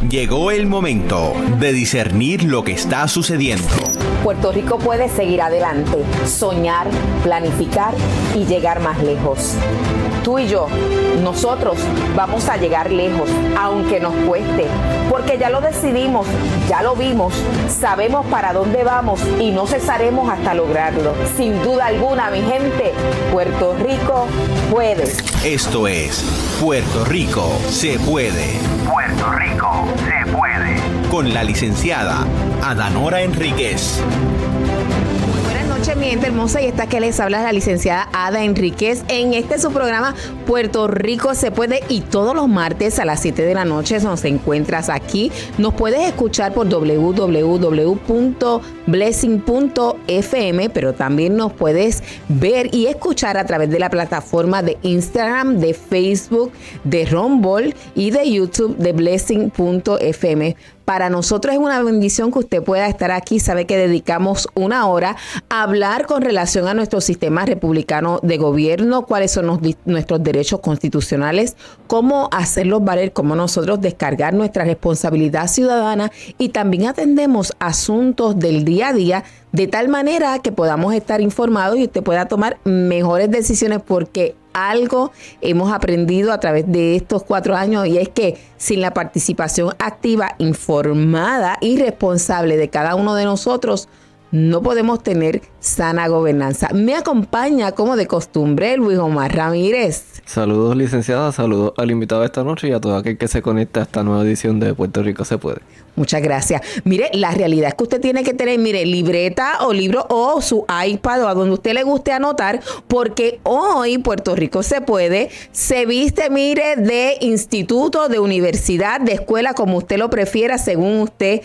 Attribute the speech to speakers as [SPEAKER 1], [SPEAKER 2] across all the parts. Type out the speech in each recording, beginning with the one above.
[SPEAKER 1] Llegó el momento de discernir lo que está sucediendo.
[SPEAKER 2] Puerto Rico puede seguir adelante, soñar, planificar y llegar más lejos. Tú y yo, nosotros vamos a llegar lejos, aunque nos cueste, porque ya lo decidimos, ya lo vimos, sabemos para dónde vamos y no cesaremos hasta lograrlo. Sin duda alguna, mi gente, Puerto Rico puede.
[SPEAKER 1] Esto es Puerto Rico se puede.
[SPEAKER 3] Puerto Rico se puede.
[SPEAKER 1] Con la licenciada Adanora Enríquez.
[SPEAKER 2] Buenas noches, mi gente hermosa, y esta que les habla la licenciada Ada Enríquez en su programa Puerto Rico se puede, y todos los martes a las 7 de la noche nos encuentras aquí. Nos puedes escuchar por www.blessing.fm, pero también nos puedes ver y escuchar a través de la plataforma de Instagram, de Facebook, de Rumble y de YouTube de Blessing.fm. Para nosotros es una bendición que usted pueda estar aquí. Sabe que dedicamos una hora a hablar con relación a nuestro sistema republicano de gobierno, cuáles son nuestros derechos constitucionales, cómo hacerlos valer, cómo nosotros descargar nuestra responsabilidad ciudadana, y también atendemos asuntos del día a día de tal manera que podamos estar informados y usted pueda tomar mejores decisiones, porque algo hemos aprendido a través de estos 4 años, y es que sin la participación activa, informada y responsable de cada uno de nosotros, no podemos tener sana gobernanza. Me acompaña, como de costumbre, Luis Omar Ramírez.
[SPEAKER 4] Saludos, licenciada, saludos al invitado de esta noche y a todo aquel que se conecta a esta nueva edición de Puerto Rico se puede.
[SPEAKER 2] Muchas gracias. Mire, la realidad es que usted tiene que tener, libreta o libro o su iPad o a donde usted le guste anotar, porque hoy Puerto Rico se puede, se viste, de instituto, de universidad, de escuela, como usted lo prefiera, según usted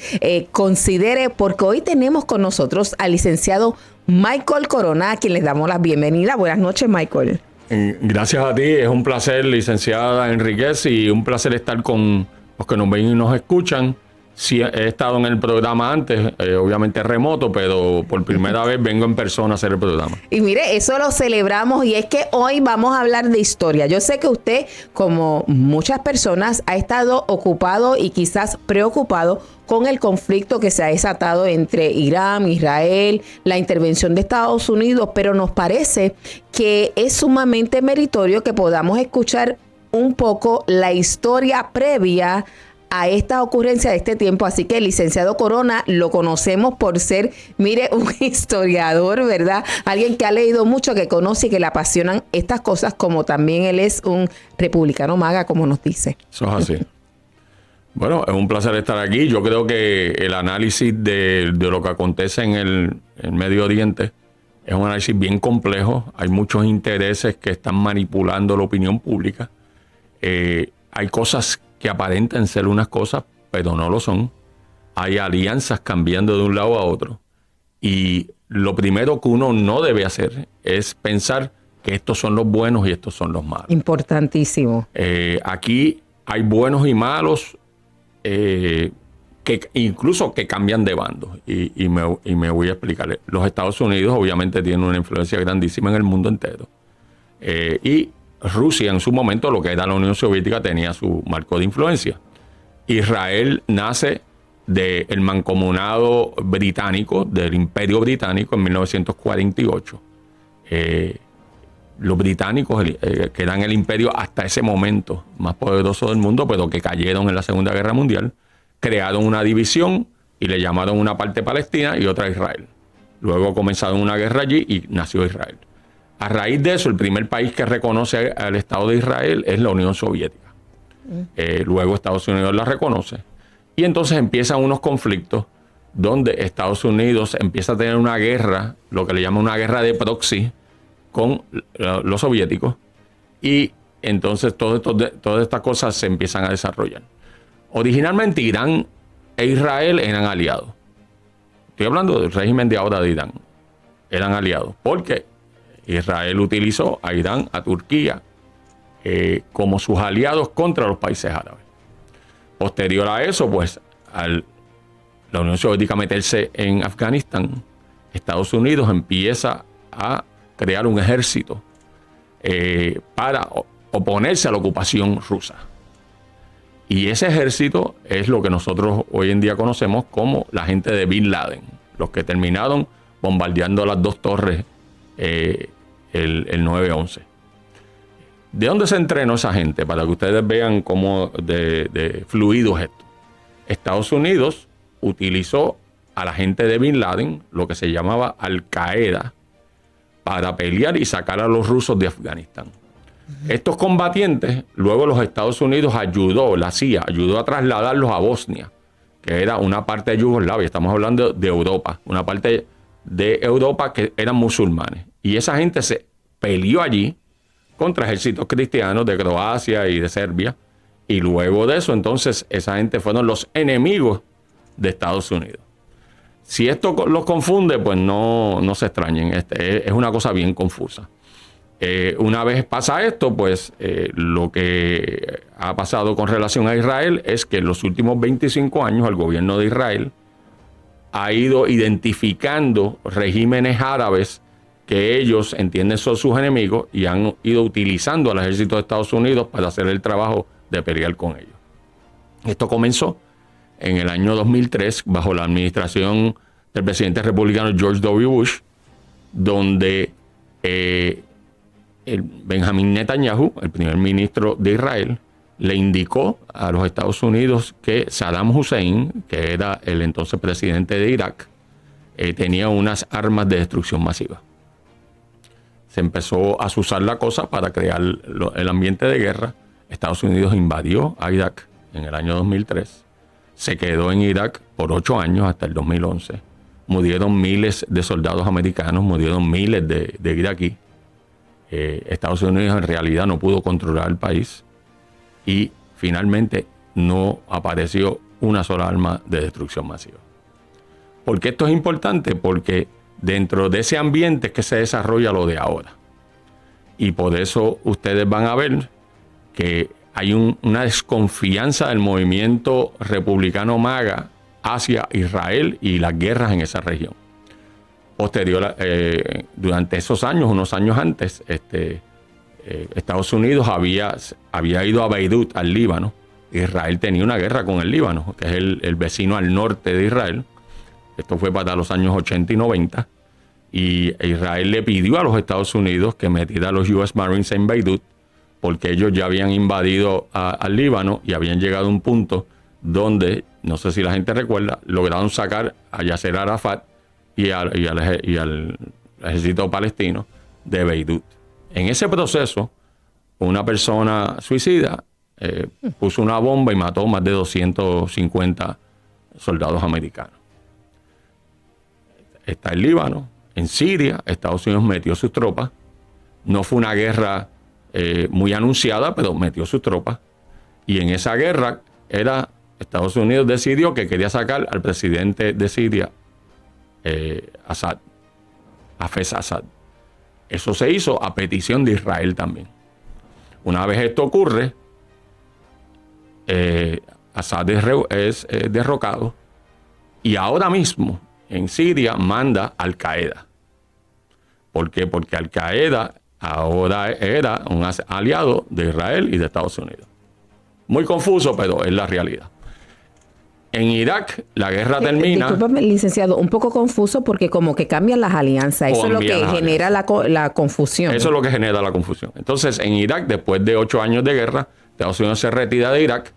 [SPEAKER 2] considere, porque hoy tenemos con nosotros al licenciado Michael Corona, a quien les damos la bienvenida. Buenas noches, Michael.
[SPEAKER 5] Gracias a ti, es un placer, licenciada Enríquez, y un placer estar con los que nos ven y nos escuchan. Sí, he estado en el programa antes, obviamente remoto, pero por primera vez vengo en persona a hacer el programa.
[SPEAKER 2] Y mire, eso lo celebramos, y es que hoy vamos a hablar de historia. Yo sé que usted, como muchas personas, ha estado ocupado y quizás preocupado con el conflicto que se ha desatado entre Irán, Israel, la intervención de Estados Unidos, pero nos parece que es sumamente meritorio que podamos escuchar un poco la historia previa a esta ocurrencia de este tiempo. Así que el licenciado Corona lo conocemos por ser, un historiador, ¿verdad? Alguien que ha leído mucho, que conoce y que le apasionan estas cosas, como también él es un republicano maga, como nos dice.
[SPEAKER 5] Eso es así. Bueno, es un placer estar aquí. Yo creo que el análisis de lo que acontece en el Medio Oriente es un análisis bien complejo. Hay muchos intereses que están manipulando la opinión pública. Hay cosas que aparentan ser unas cosas, pero no lo son. Hay alianzas cambiando de un lado a otro. Y lo primero que uno no debe hacer es pensar que estos son los buenos y estos son los malos.
[SPEAKER 2] Importantísimo.
[SPEAKER 5] Aquí hay buenos y malos, que incluso que cambian de bando. Y me voy a explicar. Los Estados Unidos obviamente tienen una influencia grandísima en el mundo entero. Y Rusia en su momento, lo que era la Unión Soviética, tenía su marco de influencia. Israel nace del mancomunado británico, del Imperio Británico, en 1948. Los británicos, que eran el imperio hasta ese momento más poderoso del mundo, pero que cayeron en la Segunda Guerra Mundial, crearon una división y le llamaron una parte Palestina y otra Israel. Luego comenzaron una guerra allí y nació Israel. A raíz de eso, el primer país que reconoce al Estado de Israel es la Unión Soviética. Luego Estados Unidos la reconoce. Y entonces empiezan unos conflictos donde Estados Unidos empieza a tener una guerra, lo que le llaman una guerra de proxy, con los soviéticos. Y entonces todas estas cosas se empiezan a desarrollar. Originalmente Irán e Israel eran aliados. Estoy hablando del régimen de ahora de Irán. Eran aliados. ¿Por qué? Israel utilizó a Irán, a Turquía, como sus aliados contra los países árabes. Posterior a eso, pues, la Unión Soviética meterse en Afganistán, Estados Unidos empieza a crear un ejército para oponerse a la ocupación rusa. Y ese ejército es lo que nosotros hoy en día conocemos como la gente de Bin Laden, los que terminaron bombardeando las 2 torres el 9/11. ¿De dónde se entrenó esa gente? Para que ustedes vean cómo de fluido es esto. Estados Unidos utilizó a la gente de Bin Laden, lo que se llamaba Al-Qaeda, para pelear y sacar a los rusos de Afganistán. Estos combatientes, luego los Estados Unidos la CIA ayudó a trasladarlos a Bosnia, que era una parte de Yugoslavia, estamos hablando de Europa, una parte de Europa que eran musulmanes. Y esa gente se peleó allí contra ejércitos cristianos de Croacia y de Serbia. Y luego de eso, entonces, esa gente fueron los enemigos de Estados Unidos. Si esto los confunde, pues no se extrañen. Es una cosa bien confusa. Una vez pasa esto, pues lo que ha pasado con relación a Israel es que en los últimos 25 años el gobierno de Israel ha ido identificando regímenes árabes que ellos entienden son sus enemigos y han ido utilizando al ejército de Estados Unidos para hacer el trabajo de pelear con ellos. Esto comenzó en el año 2003 bajo la administración del presidente republicano George W. Bush, donde el Benjamín Netanyahu, el primer ministro de Israel, le indicó a los Estados Unidos que Saddam Hussein, que era el entonces presidente de Irak, tenía unas armas de destrucción masiva. Se empezó a usar la cosa para crear el ambiente de guerra. Estados Unidos invadió a Irak en el año 2003. Se quedó en Irak por 8 años hasta el 2011. Murieron miles de soldados americanos, murieron miles de iraquíes. Estados Unidos en realidad no pudo controlar el país y finalmente no apareció una sola arma de destrucción masiva. ¿Por qué esto es importante? Porque dentro de ese ambiente es que se desarrolla lo de ahora. Y por eso ustedes van a ver que hay una desconfianza del movimiento republicano MAGA hacia Israel y las guerras en esa región. Posterior, durante esos años, unos años antes, Estados Unidos había ido a Beirut, al Líbano. Israel tenía una guerra con el Líbano, que es el vecino al norte de Israel. Esto fue para los años 80 y 90. Y Israel le pidió a los Estados Unidos que metiera a los US Marines en Beirut, porque ellos ya habían invadido al Líbano y habían llegado a un punto donde, no sé si la gente recuerda, lograron sacar a Yasser Arafat y al ejército palestino de Beirut. En ese proceso, una persona suicida puso una bomba y mató más de 250 soldados americanos. Está el Líbano, en Siria, Estados Unidos metió sus tropas. No fue una guerra muy anunciada, pero metió sus tropas. Y en esa guerra Estados Unidos decidió que quería sacar al presidente de Siria, Assad, Hafez Assad. Eso se hizo a petición de Israel también. Una vez esto ocurre, Assad es derrocado y ahora mismo en Siria manda Al-Qaeda. ¿Por qué? Porque Al-Qaeda ahora era un aliado de Israel y de Estados Unidos. Muy confuso, pero es la realidad. En Irak, la guerra termina...
[SPEAKER 2] Discúlpame, licenciado, un poco confuso porque como que cambian las alianzas. Eso es lo que genera la confusión.
[SPEAKER 5] Eso es lo que genera la confusión. Entonces, en Irak, después de 8 años de guerra, Estados Unidos se retira de Irak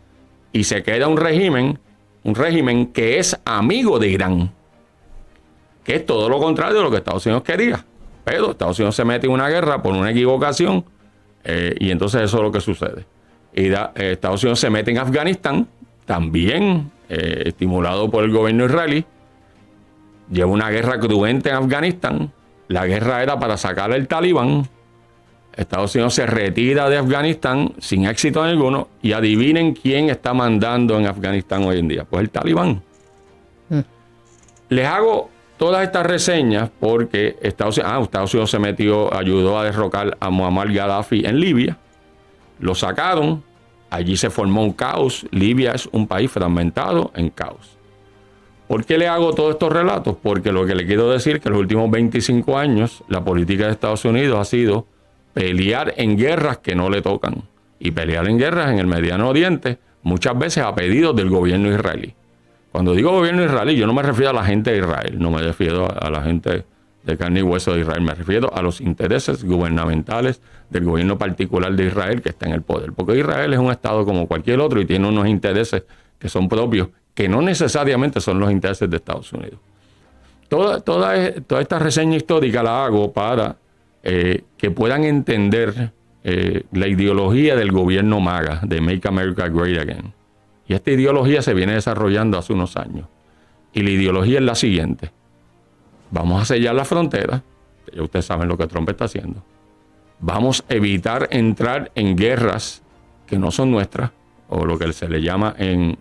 [SPEAKER 5] y se queda un régimen que es amigo de Irán, que es todo lo contrario de lo que Estados Unidos quería. Pero Estados Unidos se mete en una guerra por una equivocación y entonces eso es lo que sucede. Estados Unidos se mete en Afganistán, también estimulado por el gobierno israelí. Lleva una guerra cruenta en Afganistán. La guerra era para sacar al Talibán. Estados Unidos se retira de Afganistán sin éxito ninguno. Y adivinen quién está mandando en Afganistán hoy en día. Pues el Talibán. Les hago todas estas reseñas porque Estados Unidos se metió, ayudó a derrocar a Muammar Gaddafi en Libia. Lo sacaron. Allí se formó un caos. Libia es un país fragmentado en caos. ¿Por qué le hago todos estos relatos? Porque lo que le quiero decir es que en los últimos 25 años la política de Estados Unidos ha sido pelear en guerras que no le tocan. Y pelear en guerras en el Mediano Oriente, muchas veces a pedido del gobierno israelí. Cuando digo gobierno israelí, yo no me refiero a la gente de Israel, no me refiero a la gente de carne y hueso de Israel, me refiero a los intereses gubernamentales del gobierno particular de Israel que está en el poder. Porque Israel es un estado como cualquier otro y tiene unos intereses que son propios, que no necesariamente son los intereses de Estados Unidos. Toda esta reseña histórica la hago para que puedan entender la ideología del gobierno MAGA, de Make America Great Again. Y esta ideología se viene desarrollando hace unos años. Y la ideología es la siguiente. Vamos a sellar la frontera. Ya ustedes saben lo que Trump está haciendo. Vamos a evitar entrar en guerras que no son nuestras, o lo que se le llama en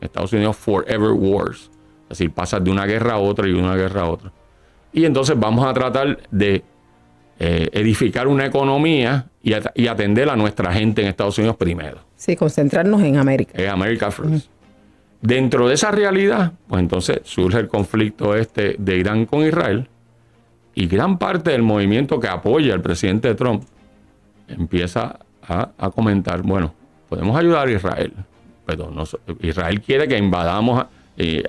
[SPEAKER 5] Estados Unidos Forever Wars. Es decir, pasas de una guerra a otra y de una guerra a otra. Y entonces vamos a tratar de edificar una economía y atender a nuestra gente en Estados Unidos primero.
[SPEAKER 2] Sí, concentrarnos en América.
[SPEAKER 5] Es America First. Dentro de esa realidad, pues entonces surge el conflicto de Irán con Israel, y gran parte del movimiento que apoya al presidente Trump empieza a comentar, bueno, podemos ayudar a Israel, pero Israel quiere que invadamos,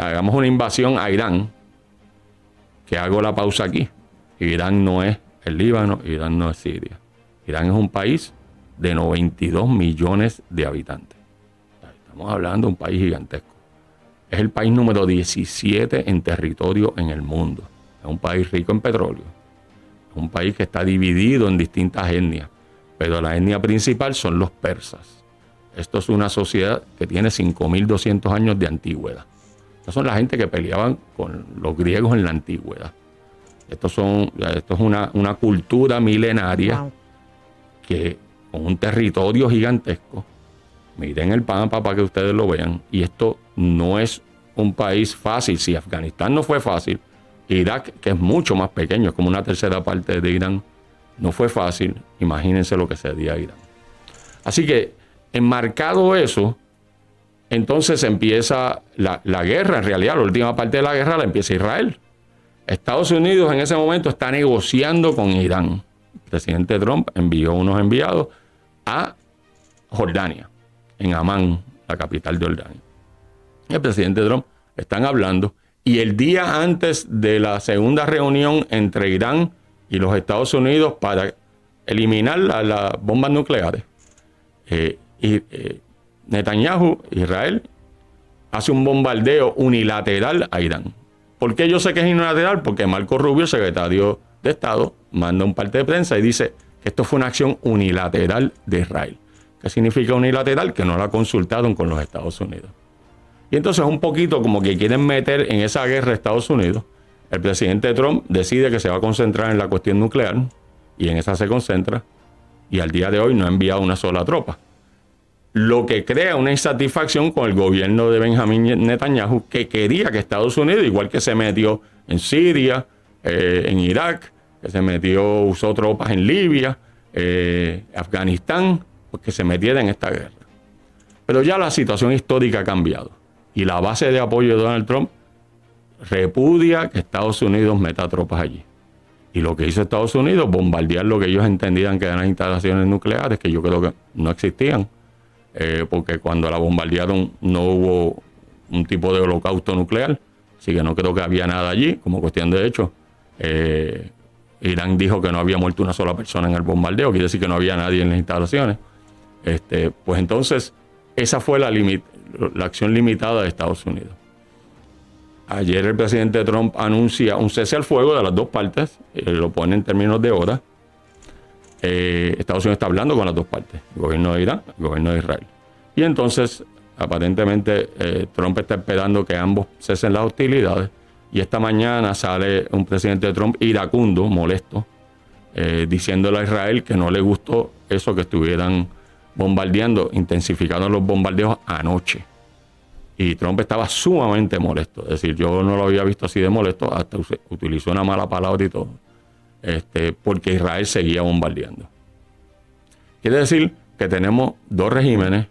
[SPEAKER 5] hagamos una invasión a Irán, que hago la pausa aquí. Irán no es el Líbano, Irán no es Siria. Irán es un país de 92 millones de habitantes. Estamos hablando de un país gigantesco. Es el país número 17 en territorio en el mundo. Es un país rico en petróleo. Es un país que está dividido en distintas etnias. Pero la etnia principal son los persas. Esto es una sociedad que tiene 5.200 años de antigüedad. Estas son la gente que peleaban con los griegos en la antigüedad. Esto es una cultura milenaria. Wow. Que con un territorio gigantesco. Miren el mapa para que ustedes lo vean. Y esto no es un país fácil. Si Afganistán no fue fácil, Irak, que es mucho más pequeño, es como una tercera parte de Irán, no fue fácil. Imagínense lo que sería Irán. Así que, enmarcado eso, entonces empieza la guerra. En realidad, la última parte de la guerra la empieza Israel. Estados Unidos en ese momento está negociando con Irán. El presidente Trump envió unos enviados a Jordania, en Amán, la capital de Jordania. El presidente Trump están hablando, y el día antes de la segunda reunión entre Irán y los Estados Unidos para eliminar las bombas nucleares, Netanyahu, Israel, hace un bombardeo unilateral a Irán. ¿Por qué yo sé que es unilateral? Porque Marco Rubio, secretario de Estado, manda un parte de prensa y dice que esto fue una acción unilateral de Israel. ¿Qué significa unilateral? Que no la consultaron con los Estados Unidos. Y entonces un poquito como que quieren meter en esa guerra a Estados Unidos. El presidente Trump decide que se va a concentrar en la cuestión nuclear, y en esa se concentra, y al día de hoy no ha enviado una sola tropa. Lo que crea una insatisfacción con el gobierno de Benjamín Netanyahu, que quería que Estados Unidos, igual que se metió en Siria, en Irak, que se metió, usó tropas en Libia, Afganistán, pues que se metiera en esta guerra. Pero ya la situación histórica ha cambiado, y la base de apoyo de Donald Trump repudia que Estados Unidos meta tropas allí. Y lo que hizo Estados Unidos, bombardear lo que ellos entendían que eran instalaciones nucleares, que yo creo que no existían, porque cuando la bombardearon no hubo un tipo de holocausto nuclear, así que no creo que había nada allí. Como cuestión de hecho, Irán dijo que no había muerto una sola persona en el bombardeo, quiere decir que no había nadie en las instalaciones. Pues entonces, esa fue la acción limitada de Estados Unidos. Ayer el presidente Trump anuncia un cese al fuego de las dos partes, lo pone en términos de horas. Estados Unidos está hablando con las dos partes, el gobierno de Irán, el gobierno de Israel. Y entonces, aparentemente, Trump está esperando que ambos cesen las hostilidades. Y esta mañana sale un presidente de Trump iracundo, molesto, diciéndole a Israel que no le gustó eso, que estuvieran bombardeando, intensificando los bombardeos anoche. Y Trump estaba sumamente molesto. Es decir, yo no lo había visto así de molesto, hasta utilizó una mala palabra y todo. Porque Israel seguía bombardeando. Quiere decir que tenemos dos regímenes,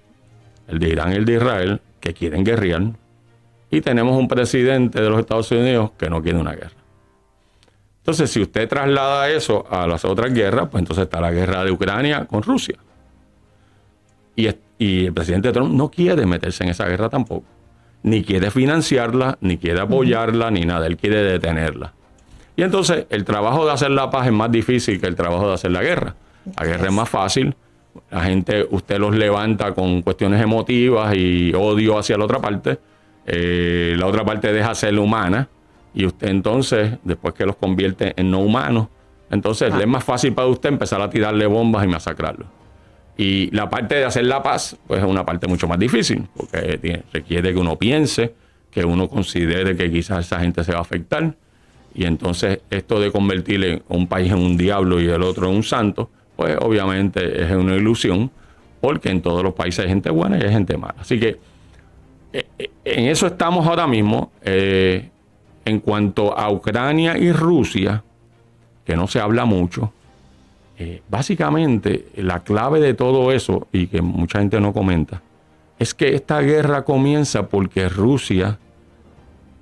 [SPEAKER 5] el de Irán y el de Israel, que quieren guerrear, y tenemos un presidente de los Estados Unidos que no quiere una guerra. Entonces, si usted traslada eso a las otras guerras, pues entonces está la guerra de Ucrania con Rusia. Y el presidente Trump no quiere meterse en esa guerra tampoco. Ni quiere financiarla, ni quiere apoyarla, ni nada. Él quiere detenerla. Y entonces el trabajo de hacer la paz es más difícil que el trabajo de hacer la guerra. La guerra es más fácil. La gente, usted los levanta con cuestiones emotivas y odio hacia la otra parte. La otra parte deja ser humana. Y usted entonces, después que los convierte en no humanos, entonces es más fácil para usted empezar a tirarle bombas y masacrarlos. Y la parte de hacer la paz, pues es una parte mucho más difícil, porque requiere que uno piense, que uno considere que quizás esa gente se va a afectar. Y entonces esto de convertirle un país en un diablo y el otro en un santo, pues obviamente es una ilusión, porque en todos los países hay gente buena y hay gente mala. Así que en eso estamos ahora mismo. En cuanto a Ucrania y Rusia, que no se habla mucho, básicamente la clave de todo eso, y que mucha gente no comenta, es que esta guerra comienza porque Rusia,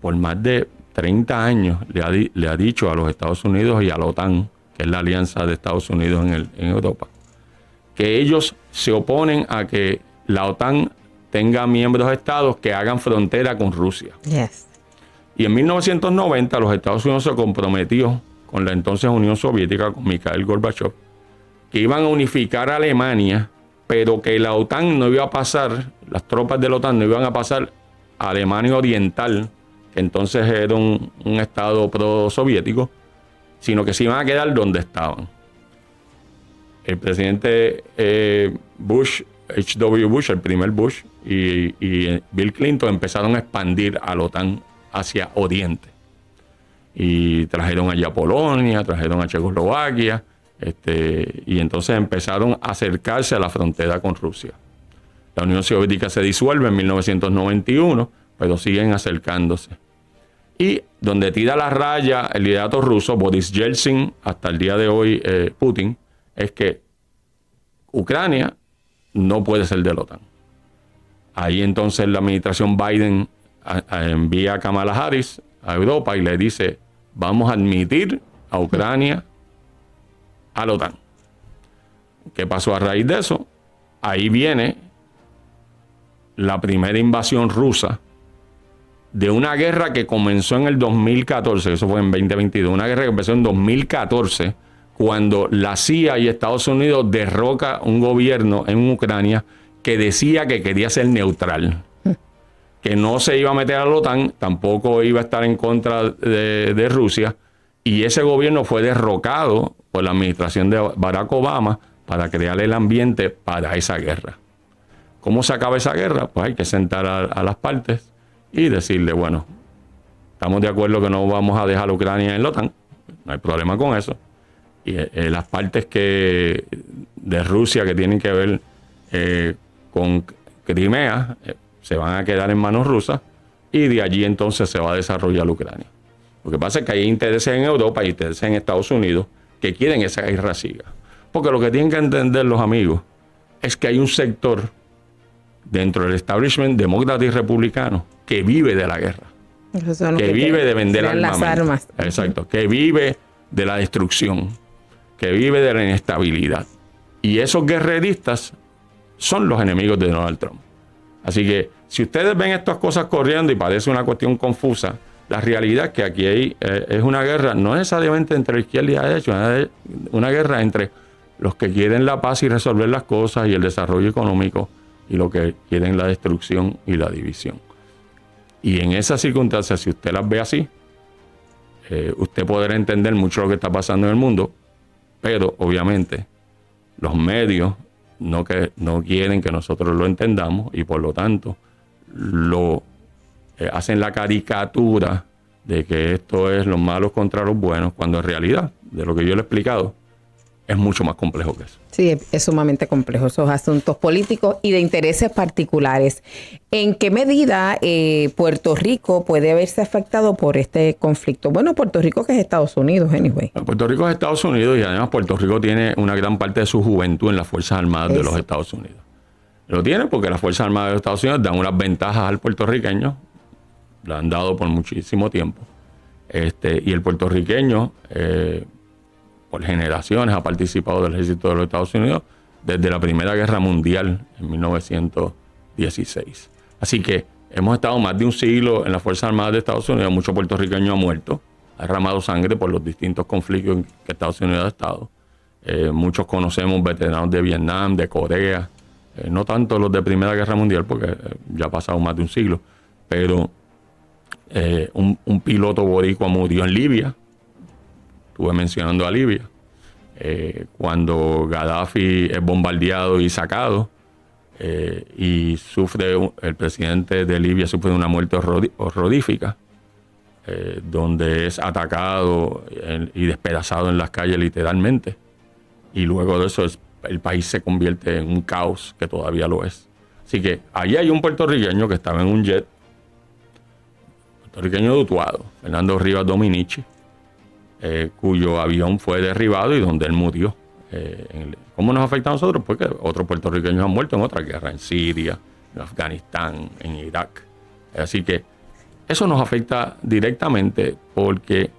[SPEAKER 5] por más de 30 años, le ha dicho a los Estados Unidos y a la OTAN, que es la alianza de Estados Unidos en Europa, que ellos se oponen a que la OTAN tenga miembros de estados que hagan frontera con Rusia.
[SPEAKER 2] Yes.
[SPEAKER 5] Y en 1990 los Estados Unidos se comprometió con la entonces Unión Soviética, con Mikhail Gorbachev, que iban a unificar a Alemania, pero que la OTAN no iba a pasar, las tropas de la OTAN no iban a pasar a Alemania Oriental, que entonces era un estado pro-soviético, sino que se iban a quedar donde estaban. El presidente Bush, H.W. Bush, el primer Bush, y Bill Clinton empezaron a expandir a la OTAN hacia Oriente. Y trajeron allá a Polonia, trajeron a Checoslovaquia, y entonces empezaron a acercarse a la frontera con Rusia. La Unión Soviética se disuelve en 1991, pero siguen acercándose. Y donde tira la raya el liderato ruso, Boris Yeltsin, hasta el día de hoy Putin, es que Ucrania no puede ser de la OTAN. Ahí entonces la administración Biden envía a Kamala Harris a Europa y le dice: vamos a admitir a Ucrania a la OTAN. ¿Qué pasó a raíz de eso? Ahí viene la primera invasión rusa de una guerra que comenzó en el 2014, eso fue en 2022, una guerra que empezó en 2014, cuando la CIA y Estados Unidos derroca un gobierno en Ucrania que decía que quería ser neutral, que no se iba a meter a la OTAN, tampoco iba a estar en contra de Rusia, y ese gobierno fue derrocado por la administración de Barack Obama para crear el ambiente para esa guerra. ¿Cómo se acaba esa guerra? Pues hay que sentar a las partes y decirle: bueno, estamos de acuerdo que no vamos a dejar a Ucrania en la OTAN, no hay problema con eso. Y las partes de Rusia que tienen que ver con Crimea se van a quedar en manos rusas, y de allí entonces se va a desarrollar Ucrania. Lo que pasa es que hay intereses en Europa y intereses en Estados Unidos que quieren esa guerra siga. Porque lo que tienen que entender los amigos es que hay un sector dentro del establishment demócrata y republicano que vive de la guerra, que vive de vender
[SPEAKER 2] las armas.
[SPEAKER 5] Exacto, que vive de la destrucción, que vive de la inestabilidad. Y esos guerreristas son los enemigos de Donald Trump. Así que si ustedes ven estas cosas corriendo y parece una cuestión confusa, la realidad es que aquí es una guerra no necesariamente entre la izquierda y la derecha, una guerra entre los que quieren la paz y resolver las cosas y el desarrollo económico, y los que quieren la destrucción y la división. Y en esas circunstancias, si usted las ve así, usted podrá entender mucho lo que está pasando en el mundo, pero obviamente los medios no quieren que nosotros lo entendamos, y por lo tanto hacen la caricatura de que esto es los malos contra los buenos, cuando en realidad, de lo que yo le he explicado, es mucho más complejo que eso.
[SPEAKER 2] Sí, es sumamente complejo esos asuntos políticos y de intereses particulares. ¿En qué medida Puerto Rico puede verse afectado por este conflicto? Bueno, Puerto Rico, que es Estados Unidos, anyway.
[SPEAKER 5] Puerto Rico es Estados Unidos, y además Puerto Rico tiene una gran parte de su juventud en las Fuerzas Armadas de los Estados Unidos. Lo tiene porque las Fuerzas Armadas de los Estados Unidos dan unas ventajas al puertorriqueño, la han dado por muchísimo tiempo. Y el puertorriqueño, por generaciones, ha participado del ejército de los Estados Unidos, desde la Primera Guerra Mundial en 1916. Así que hemos estado más de un siglo en las Fuerzas Armadas de Estados Unidos. Muchos puertorriqueños han muerto, ha derramado sangre por los distintos conflictos en que Estados Unidos ha estado. Muchos conocemos veteranos de Vietnam, de Corea, no tanto los de Primera Guerra Mundial, porque ya ha pasado más de un siglo, pero un piloto boricua murió en Libia. Estuve mencionando a Libia. Cuando Gaddafi es bombardeado y sacado, y el presidente de Libia sufre una muerte horrorífica, donde es atacado y despedazado en las calles literalmente, y luego de eso el país se convierte en un caos, que todavía lo es. Así que allí hay un puertorriqueño que estaba en un jet, puertorriqueño de Utuado, Fernando Rivas Dominici, cuyo avión fue derribado y donde él murió. ¿Cómo nos afecta a nosotros? Porque otros puertorriqueños han muerto en otra guerra, en Siria, en Afganistán, en Irak. Así que eso nos afecta directamente, porque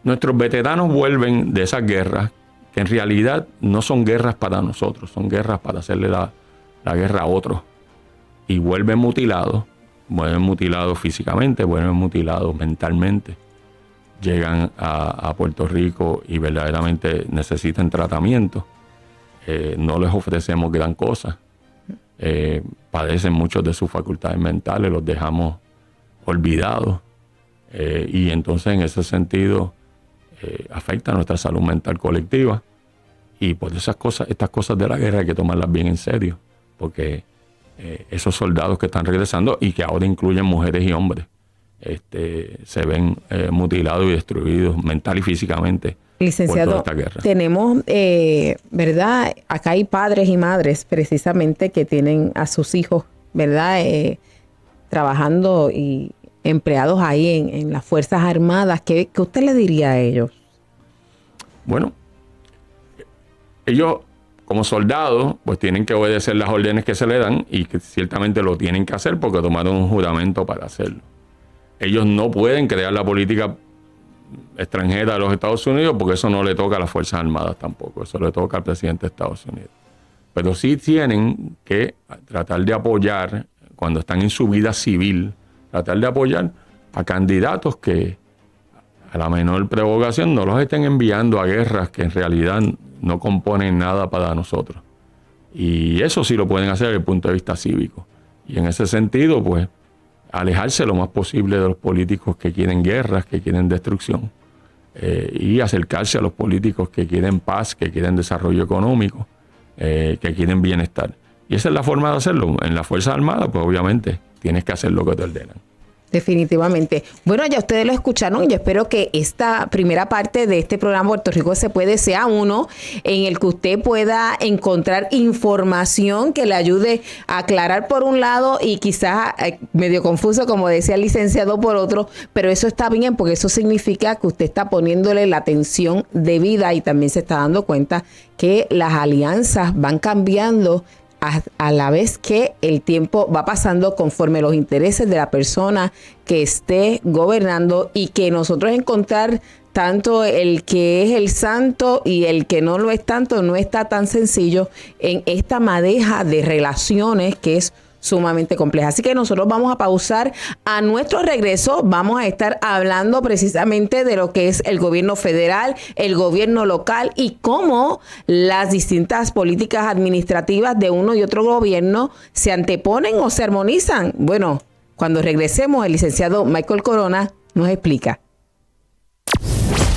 [SPEAKER 5] nuestros veteranos vuelven de esas guerras, que en realidad no son guerras para nosotros, son guerras para hacerle la guerra a otros. Y vuelven mutilados físicamente, vuelven mutilados mentalmente. Llegan a Puerto Rico y verdaderamente necesitan tratamiento. No les ofrecemos gran cosa. Padecen muchos de sus facultades mentales, los dejamos olvidados. Y entonces en ese sentido afecta nuestra salud mental colectiva. Y por estas cosas de la guerra hay que tomarlas bien en serio, porque esos soldados que están regresando, y que ahora incluyen mujeres y hombres, se ven mutilados y destruidos mental y físicamente.
[SPEAKER 2] Licenciado,
[SPEAKER 5] por toda esta guerra.
[SPEAKER 2] Tenemos, ¿verdad? Acá hay padres y madres precisamente que tienen a sus hijos, ¿verdad? Trabajando y empleados ahí en las Fuerzas Armadas. ¿Qué usted le diría a ellos?
[SPEAKER 5] Bueno, ellos como soldados pues tienen que obedecer las órdenes que se le dan, y que ciertamente lo tienen que hacer porque tomaron un juramento para hacerlo. Ellos no pueden crear la política extranjera de los Estados Unidos, porque eso no le toca a las Fuerzas Armadas tampoco, eso le toca al presidente de Estados Unidos. Pero sí tienen que tratar de apoyar, cuando están en su vida civil, tratar de apoyar a candidatos que a la menor provocación no los estén enviando a guerras que en realidad no componen nada para nosotros. Y eso sí lo pueden hacer desde el punto de vista cívico. Y en ese sentido, pues, alejarse lo más posible de los políticos que quieren guerras, que quieren destrucción, y acercarse a los políticos que quieren paz, que quieren desarrollo económico, que quieren bienestar. Y esa es la forma de hacerlo. En las Fuerzas Armadas, pues obviamente tienes que hacer lo que te ordenan.
[SPEAKER 2] Definitivamente. Bueno, ya ustedes lo escucharon. Yo espero que esta primera parte de este programa Puerto Rico se puede sea uno en el que usted pueda encontrar información que le ayude a aclarar por un lado y quizás medio confuso, como decía el licenciado, por otro, pero eso está bien porque eso significa que usted está poniéndole la atención debida y también se está dando cuenta que las alianzas van cambiando a la vez que el tiempo va pasando conforme los intereses de la persona que esté gobernando, y que nosotros encontrar tanto el que es el santo y el que no lo es tanto no está tan sencillo en esta madeja de relaciones que es sumamente compleja. Así que nosotros vamos a pausar. A nuestro regreso vamos a estar hablando precisamente de lo que es el gobierno federal, el gobierno local y cómo las distintas políticas administrativas de uno y otro gobierno se anteponen o se armonizan. Bueno, cuando regresemos, el licenciado Michael Corona nos explica.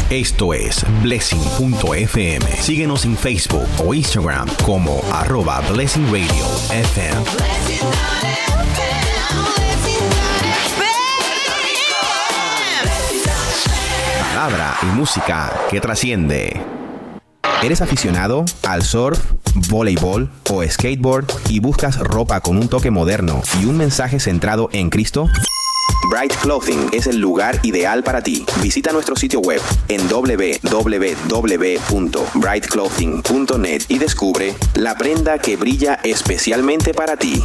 [SPEAKER 1] Esto es Blessing.fm. Síguenos en Facebook o Instagram como @BlessingRadioFM. Palabra y música que trasciende. ¿Eres aficionado al surf, voleibol o skateboard y buscas ropa con un toque moderno y un mensaje centrado en Cristo? Bright Clothing es el lugar ideal para ti. Visita nuestro sitio web en www.brightclothing.net y descubre la prenda que brilla especialmente para ti.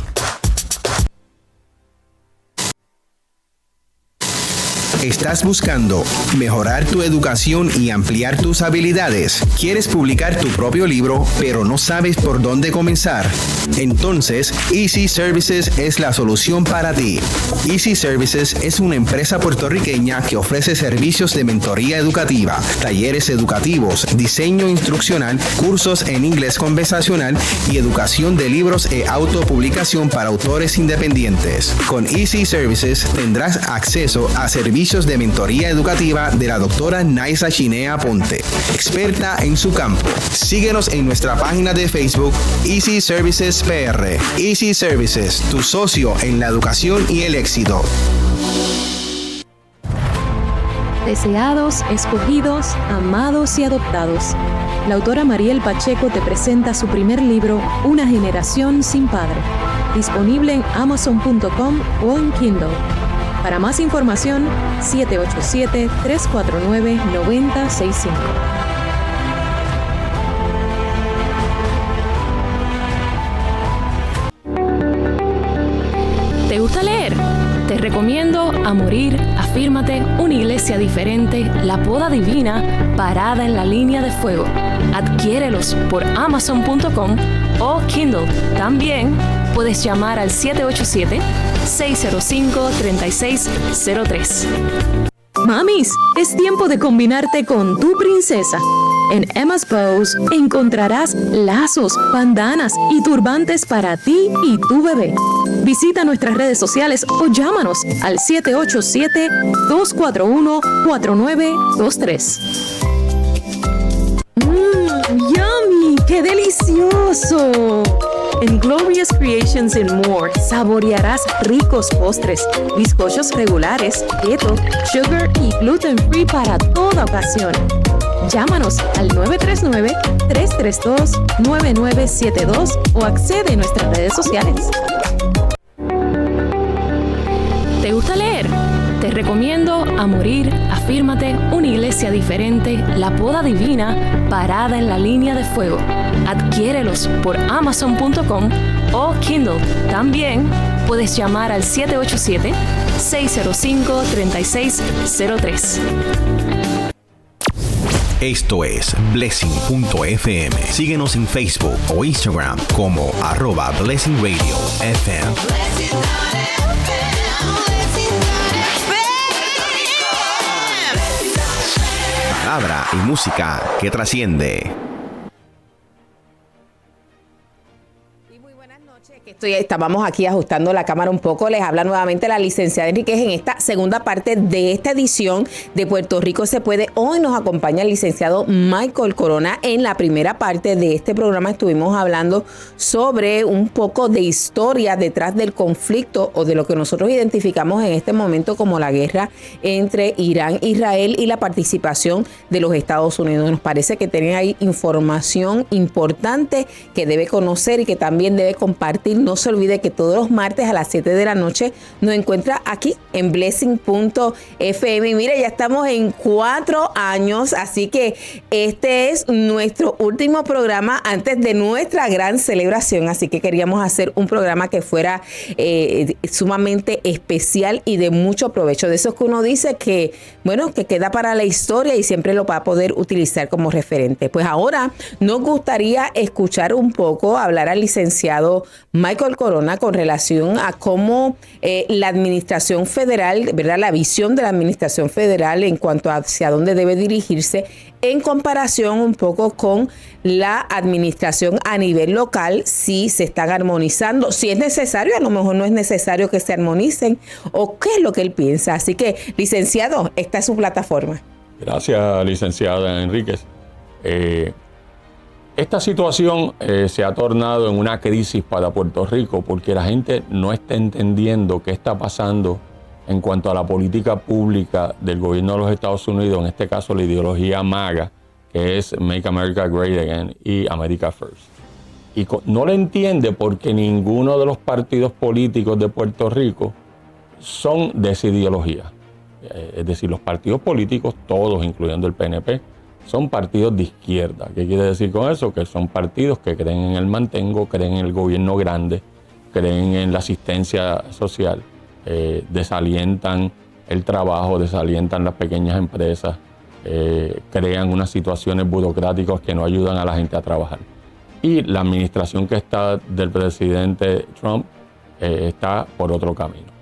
[SPEAKER 1] ¿Estás buscando mejorar tu educación y ampliar tus habilidades? ¿Quieres publicar tu propio libro, pero no sabes por dónde comenzar? Entonces, Easy Services es la solución para ti. Easy Services es una empresa puertorriqueña que ofrece servicios de mentoría educativa, talleres educativos, diseño instruccional, cursos en inglés conversacional y educación de libros e autopublicación para autores independientes. Con Easy Services tendrás acceso a servicios de mentoría educativa de la doctora Naisa Chinea Ponte, experta en su campo. Síguenos en nuestra página de Facebook Easy Services PR. Easy Services, tu socio en la educación y el éxito.
[SPEAKER 6] Deseados, escogidos, amados y adoptados. La autora Mariel Pacheco te presenta su primer libro, Una generación sin padre, disponible en Amazon.com o en Kindle. Para más información, 787-349-9065.
[SPEAKER 7] ¿Te gusta leer? Te recomiendo A Morir, Afírmate, Una Iglesia Diferente, La Poda Divina, Parada en la Línea de Fuego. Adquiérelos por Amazon.com o Kindle. También puedes llamar al 787-605-3603.
[SPEAKER 6] Mamis, es tiempo de combinarte con tu princesa. En Emma's Bows encontrarás lazos, bandanas y turbantes para ti y tu bebé. Visita nuestras redes sociales o llámanos al 787-241-4923. ¡Yummy! ¡Qué delicioso! En Glorious Creations and More saborearás ricos postres, bizcochos regulares, keto, sugar y gluten free para toda ocasión. Llámanos al 939-332-9972 o accede a nuestras redes sociales.
[SPEAKER 7] ¿Te gusta leer? Te recomiendo A Morir, Afírmate, Una Iglesia Diferente, La Poda Divina, Parada en la Línea de Fuego. Adquiérelos por Amazon.com o Kindle. También puedes llamar al 787-605-3603.
[SPEAKER 1] Esto es Blessing.fm. Síguenos en Facebook o Instagram como @BlessingRadioFM. Palabra y música que trasciende.
[SPEAKER 2] Estábamos aquí ajustando la cámara un poco. Les habla nuevamente la licenciada Enríquez en esta segunda parte de esta edición de Puerto Rico se puede. Hoy nos acompaña el licenciado Michael Corona. En la primera parte de este programa estuvimos hablando sobre un poco de historia detrás del conflicto o de lo que nosotros identificamos en este momento como la guerra entre Irán e Israel y la participación de los Estados Unidos. Nos parece que tienen ahí información importante que debe conocer y que también debe compartir. No se olvide que todos los martes a las 7 de la noche nos encuentra aquí en Blessing.fm. Y mire, ya estamos en 4 años, así que este es nuestro último programa antes de nuestra gran celebración. Así que queríamos hacer un programa que fuera sumamente especial y de mucho provecho. De esos que uno dice que, bueno, que queda para la historia y siempre lo va a poder utilizar como referente. Pues ahora nos gustaría escuchar un poco, hablar al licenciado Michael Corona con relación a cómo la administración federal, ¿verdad? La visión de la administración federal en cuanto a hacia dónde debe dirigirse en comparación un poco con la administración a nivel local, si se están armonizando, si es necesario, a lo mejor no es necesario que se armonicen, o qué es lo que él piensa. Así que, licenciado, esta es su plataforma.
[SPEAKER 5] Gracias, licenciada Enríquez. Esta situación se ha tornado en una crisis para Puerto Rico porque la gente no está entendiendo qué está pasando en cuanto a la política pública del gobierno de los Estados Unidos, en este caso la ideología MAGA, que es Make America Great Again y America First. Y no lo entiende porque ninguno de los partidos políticos de Puerto Rico son de esa ideología. Es decir, los partidos políticos, todos, incluyendo el PNP, son partidos de izquierda. ¿Qué quiere decir con eso? Que son partidos que creen en el mantengo, creen en el gobierno grande, creen en la asistencia social, desalientan el trabajo, desalientan las pequeñas empresas, crean unas situaciones burocráticas que no ayudan a la gente a trabajar. Y la administración que está del presidente Trump está por otro camino.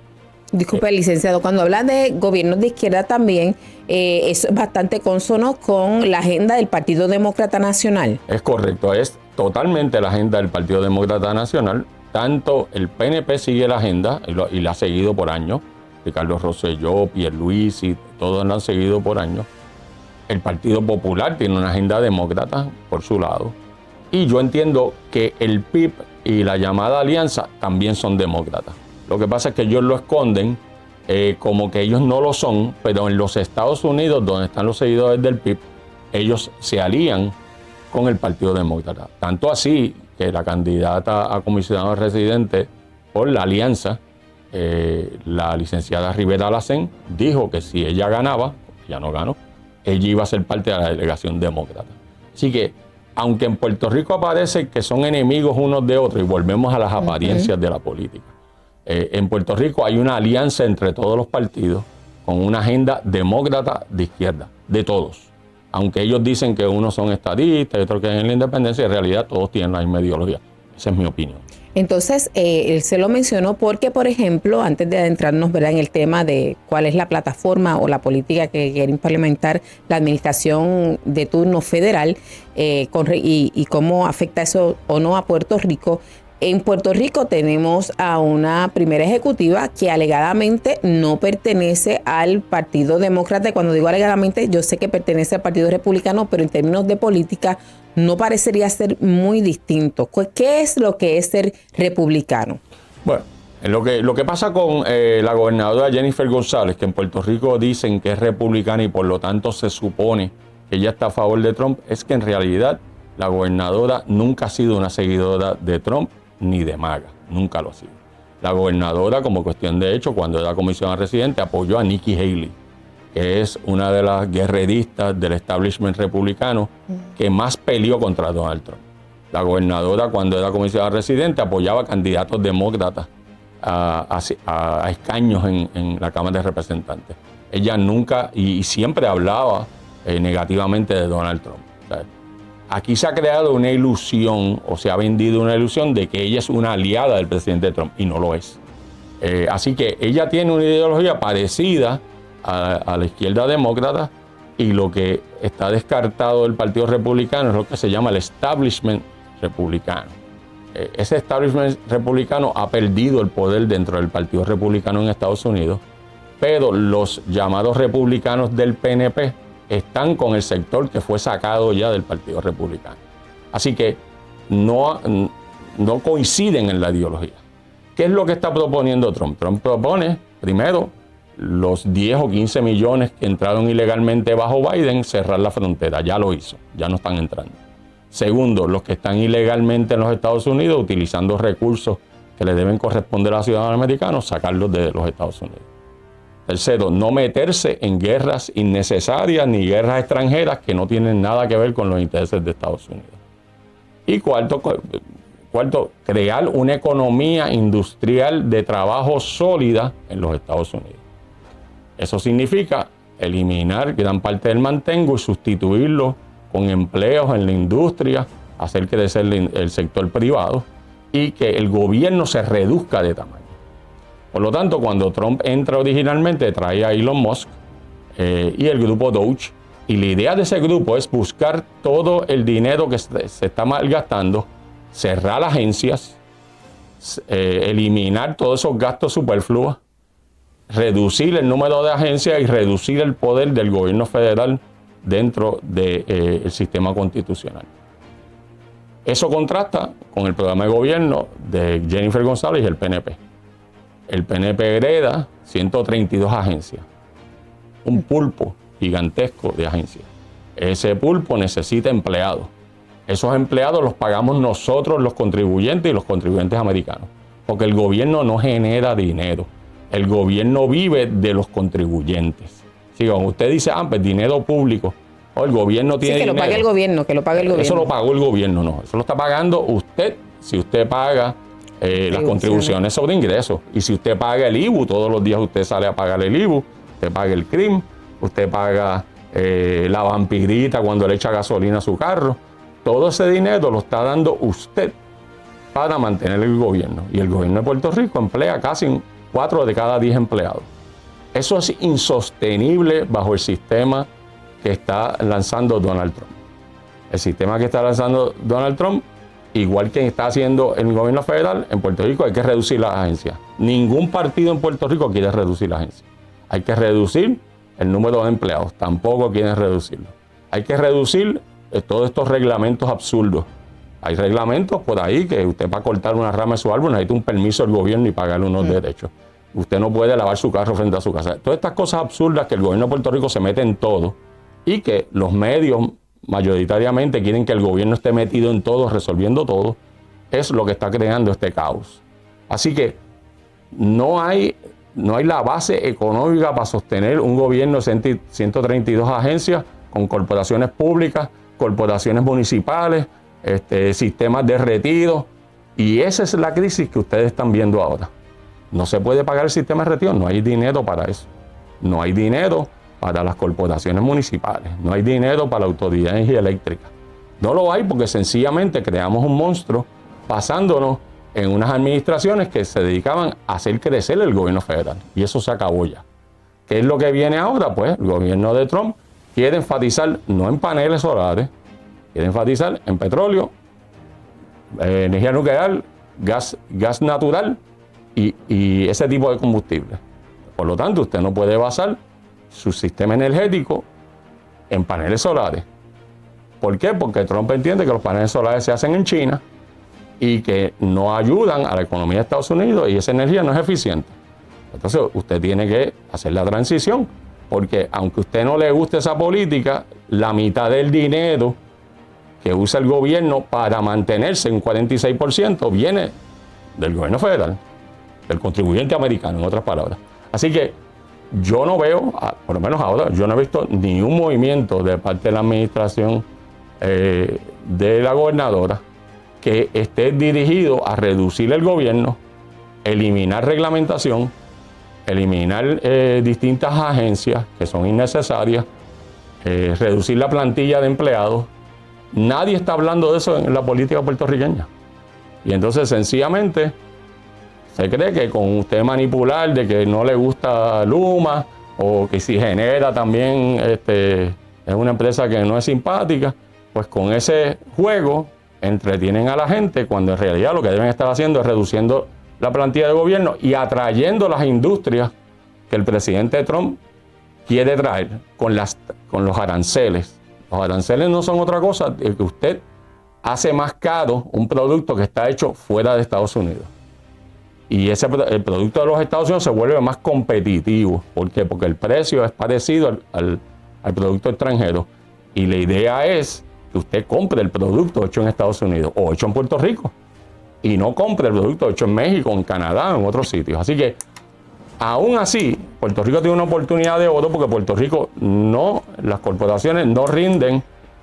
[SPEAKER 2] Disculpe, licenciado, cuando habla de gobiernos de izquierda también, eso es bastante consono con la agenda del Partido Demócrata Nacional.
[SPEAKER 5] Es correcto, es totalmente la agenda del Partido Demócrata Nacional. Tanto el PNP sigue la agenda y la ha seguido por años. Ricardo Rosselló, Pierluisi, todos la han seguido por años. El Partido Popular tiene una agenda demócrata por su lado. Y yo entiendo que el PIB y la llamada alianza también son demócratas. Lo que pasa es que ellos lo esconden como que ellos no lo son, pero en los Estados Unidos, donde están los seguidores del PIB, ellos se alían con el Partido Demócrata. Tanto así que la candidata a comisionado residente por la alianza, la licenciada Rivera Lacén, dijo que si ella ganaba, ya no ganó, ella iba a ser parte de la delegación demócrata. Así que, aunque en Puerto Rico aparece que son enemigos unos de otros, y volvemos a las apariencias de la política, en Puerto Rico hay una alianza entre todos los partidos con una agenda demócrata de izquierda, de todos. Aunque ellos dicen que unos son estadistas y otros que en la independencia, en realidad todos tienen la misma ideología. Esa es mi opinión.
[SPEAKER 2] Entonces, él se lo mencionó porque, por ejemplo, antes de adentrarnos, ¿verdad?, en el tema de cuál es la plataforma o la política que quiere implementar la administración de turno federal y cómo afecta eso o no a Puerto Rico. En Puerto Rico tenemos a una primera ejecutiva que alegadamente no pertenece al Partido Demócrata. Y cuando digo alegadamente, yo sé que pertenece al Partido Republicano, pero en términos de política no parecería ser muy distinto. ¿Qué es lo que es ser republicano?
[SPEAKER 5] Bueno, lo que pasa con la gobernadora Jennifer González, que en Puerto Rico dicen que es republicana y por lo tanto se supone que ella está a favor de Trump, es que en realidad la gobernadora nunca ha sido una seguidora de Trump ni de MAGA, nunca lo ha sido. La gobernadora, como cuestión de hecho, cuando era comisionada residente, apoyó a Nikki Haley, que es una de las guerreristas del establishment republicano que más peleó contra Donald Trump. La gobernadora, cuando era comisionada residente, apoyaba candidatos demócratas a escaños en la Cámara de Representantes. Ella nunca y siempre hablaba negativamente de Donald Trump. O sea, aquí se ha creado una ilusión, o se ha vendido una ilusión de que ella es una aliada del presidente Trump, y no lo es. Así que ella tiene una ideología parecida a la izquierda demócrata, y lo que está descartado del Partido Republicano es lo que se llama el establishment republicano. Ese establishment republicano ha perdido el poder dentro del Partido Republicano en Estados Unidos, pero los llamados republicanos del PNP están con el sector que fue sacado ya del Partido Republicano. Así que no coinciden en la ideología. ¿Qué es lo que está proponiendo Trump? Trump propone, primero, los 10 o 15 millones que entraron ilegalmente bajo Biden, cerrar la frontera. Ya lo hizo, ya no están entrando. Segundo, los que están ilegalmente en los Estados Unidos, utilizando recursos que le deben corresponder a los ciudadanos americanos, sacarlos de los Estados Unidos. Tercero, no meterse en guerras innecesarias ni guerras extranjeras que no tienen nada que ver con los intereses de Estados Unidos. Y cuarto, crear una economía industrial de trabajo sólida en los Estados Unidos. Eso significa eliminar gran parte del mantengo y sustituirlo con empleos en la industria, hacer crecer el sector privado y que el gobierno se reduzca de tamaño. Por lo tanto, cuando Trump entra originalmente, trae a Elon Musk y el grupo Doge, y la idea de ese grupo es buscar todo el dinero que se está malgastando, cerrar agencias, eliminar todos esos gastos superfluos, reducir el número de agencias y reducir el poder del gobierno federal dentro del sistema constitucional. Eso contrasta con el programa de gobierno de Jennifer González y el PNP. El PNP hereda 132 agencias, un pulpo gigantesco de agencias. Ese pulpo necesita empleados. Esos empleados los pagamos nosotros, los contribuyentes y los contribuyentes americanos, porque el gobierno no genera dinero. El gobierno vive de los contribuyentes. Si usted dice, pues dinero público, o el gobierno tiene dinero.
[SPEAKER 2] Sí, que lo pague el gobierno,
[SPEAKER 5] Eso lo pagó el gobierno, no. Eso lo está pagando usted, si usted paga las contribuciones sobre ingresos. Y si usted paga el IBU, todos los días usted sale a pagar el IBU, Usted paga el crimen, usted paga la vampirita cuando le echa gasolina a su carro. Todo ese dinero lo está dando usted para mantener el gobierno. Y el gobierno de Puerto Rico emplea casi 4 de cada 10 empleados. Eso es insostenible bajo el sistema que está lanzando Donald Trump. El sistema que está lanzando Donald Trump, igual que está haciendo el gobierno federal, en Puerto Rico hay que reducir las agencias. Ningún partido en Puerto Rico quiere reducir las agencias. Hay que reducir el número de empleados, tampoco quieren reducirlo. Hay que reducir todos estos reglamentos absurdos. Hay reglamentos por ahí que usted para cortar una rama de su árbol necesita un permiso del gobierno y pagarle unos derechos. Usted no puede lavar su carro frente a su casa. Todas estas cosas absurdas que el gobierno de Puerto Rico se mete en todo y que los medios mayoritariamente quieren que el gobierno esté metido en todo, resolviendo todo, es lo que está creando este caos. Así que no hay la base económica para sostener un gobierno de 132 agencias con corporaciones públicas, corporaciones municipales, sistemas de retiro. Y esa es la crisis que ustedes están viendo ahora. No se puede pagar el sistema de retiro, no hay dinero para eso. No hay dinero para las corporaciones municipales, no hay dinero para la Autoridad de Energía Eléctrica. No lo hay porque sencillamente creamos un monstruo basándonos en unas administraciones que se dedicaban a hacer crecer el gobierno federal. Y eso se acabó ya. ¿Qué es lo que viene ahora? Pues el gobierno de Trump quiere enfatizar no en paneles solares, quiere enfatizar en petróleo, energía nuclear, gas natural y ese tipo de combustible. Por lo tanto, usted no puede basar su sistema energético en paneles solares. ¿Por qué? Porque Trump entiende que los paneles solares se hacen en China y que no ayudan a la economía de Estados Unidos y esa energía no es eficiente. Entonces usted tiene que hacer la transición, porque aunque a usted no le guste esa política, la mitad del dinero que usa el gobierno para mantenerse en 46% viene del gobierno federal, del contribuyente americano, en otras palabras. Así que yo no veo, por lo menos ahora, yo no he visto ni un movimiento de parte de la administración de la gobernadora que esté dirigido a reducir el gobierno, eliminar reglamentación, eliminar distintas agencias que son innecesarias, reducir la plantilla de empleados. Nadie está hablando de eso en la política puertorriqueña. Y entonces sencillamente se cree que con usted manipular de que no le gusta Luma o que si genera también es una empresa que no es simpática, pues con ese juego entretienen a la gente cuando en realidad lo que deben estar haciendo es reduciendo la plantilla de gobierno y atrayendo las industrias que el presidente Trump quiere traer con los aranceles. Los aranceles no son otra cosa que usted hace más caro un producto que está hecho fuera de Estados Unidos. Y el producto de los Estados Unidos se vuelve más competitivo. ¿Por qué? Porque el precio es parecido al producto extranjero. Y la idea es que usted compre el producto hecho en Estados Unidos o hecho en Puerto Rico. Y no compre el producto hecho en México, en Canadá, en otros sitios. Así que, aún así, Puerto Rico tiene una oportunidad de oro porque Puerto Rico las corporaciones no rinden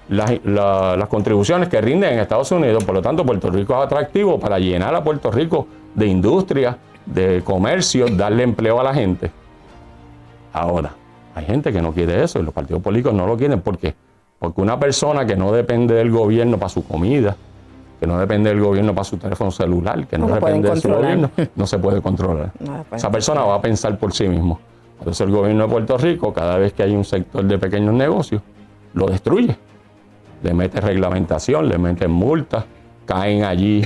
[SPEAKER 5] las contribuciones que rinden en Estados Unidos. Por lo tanto, Puerto Rico es atractivo para llenar a Puerto Rico de industria, de comercio, darle empleo a la gente. Ahora, hay gente que no quiere eso y los partidos políticos no lo quieren. ¿Por qué? Porque una persona que no depende del gobierno para su comida, que no depende del gobierno para su teléfono celular, que no depende de su gobierno, no se puede controlar. Esa persona va a pensar por sí mismo. Entonces el gobierno de Puerto Rico, cada vez que hay un sector de pequeños negocios, lo destruye. Le mete reglamentación, le meten multas, caen allí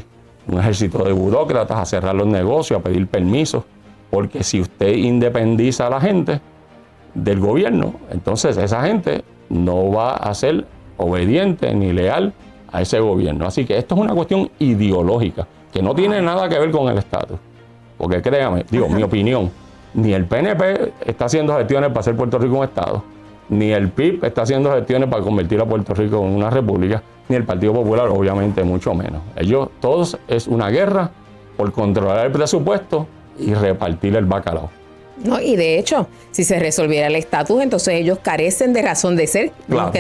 [SPEAKER 5] un ejército de burócratas a cerrar los negocios, a pedir permisos, porque si usted independiza a la gente del gobierno, entonces esa gente no va a ser obediente ni leal a ese gobierno. Así que esto es una cuestión ideológica que no tiene nada que ver con el estatus. Porque créame, mi opinión, ni el PNP está haciendo gestiones para hacer Puerto Rico un estado, ni el PIB está haciendo gestiones para convertir a Puerto Rico en una república, ni el Partido Popular, obviamente, mucho menos. Todos es una guerra por controlar el presupuesto y repartir el bacalao.
[SPEAKER 2] No, y de hecho, si se resolviera el estatus, entonces ellos carecen de razón de ser.
[SPEAKER 5] Claro.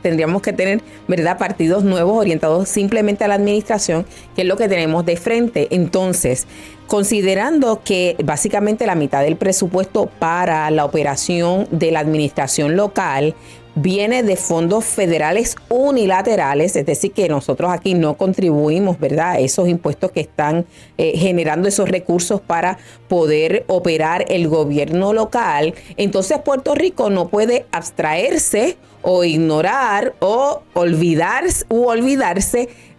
[SPEAKER 2] Tendríamos que tener, ¿verdad?, partidos nuevos orientados simplemente a la administración, que es lo que tenemos de frente. Entonces, considerando que básicamente la mitad del presupuesto para la operación de la administración local viene de fondos federales unilaterales, es decir, que nosotros aquí no contribuimos, ¿verdad?, a esos impuestos que están generando esos recursos para poder operar el gobierno local. Entonces Puerto Rico no puede abstraerse o ignorar o olvidarse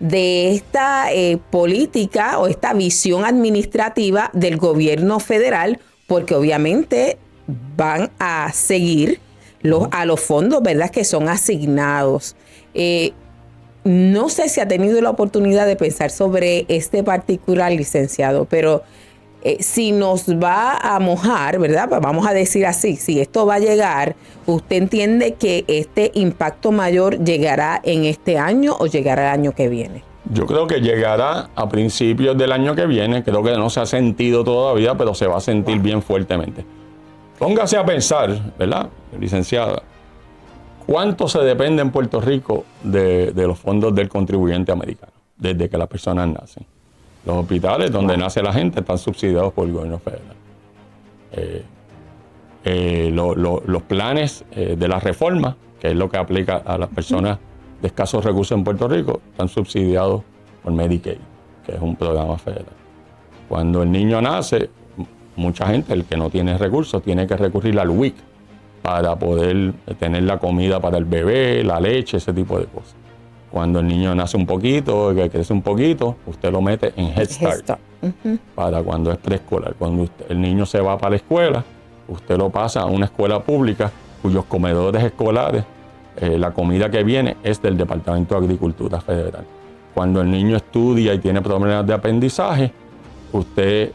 [SPEAKER 2] de esta política o esta visión administrativa del gobierno federal, porque obviamente van a seguir a los fondos, ¿verdad?, que son asignados. No sé si ha tenido la oportunidad de pensar sobre este particular, licenciado, pero si nos va a mojar, ¿verdad?, vamos a decir así, si esto va a llegar, ¿usted entiende que este impacto mayor llegará en este año o llegará el año que viene?
[SPEAKER 5] Yo creo que llegará a principios del año que viene. Creo que no se ha sentido todavía, pero se va a sentir bien fuertemente. Póngase a pensar, ¿verdad, licenciada? ¿Cuánto se depende en Puerto Rico de los fondos del contribuyente americano desde que las personas nacen? Los hospitales donde nace la gente están subsidiados por el gobierno federal. Los planes de la reforma, que es lo que aplica a las personas de escasos recursos en Puerto Rico, están subsidiados por Medicaid, que es un programa federal. Cuando el niño nace, mucha gente, el que no tiene recursos, tiene que recurrir al WIC para poder tener la comida para el bebé, la leche, ese tipo de cosas. Cuando el niño nace un poquito, que crece un poquito, usted lo mete en Head Start. Para cuando es preescolar. Cuando el niño se va para la escuela, usted lo pasa a una escuela pública cuyos comedores escolares, la comida que viene es del Departamento de Agricultura Federal. Cuando el niño estudia y tiene problemas de aprendizaje, usted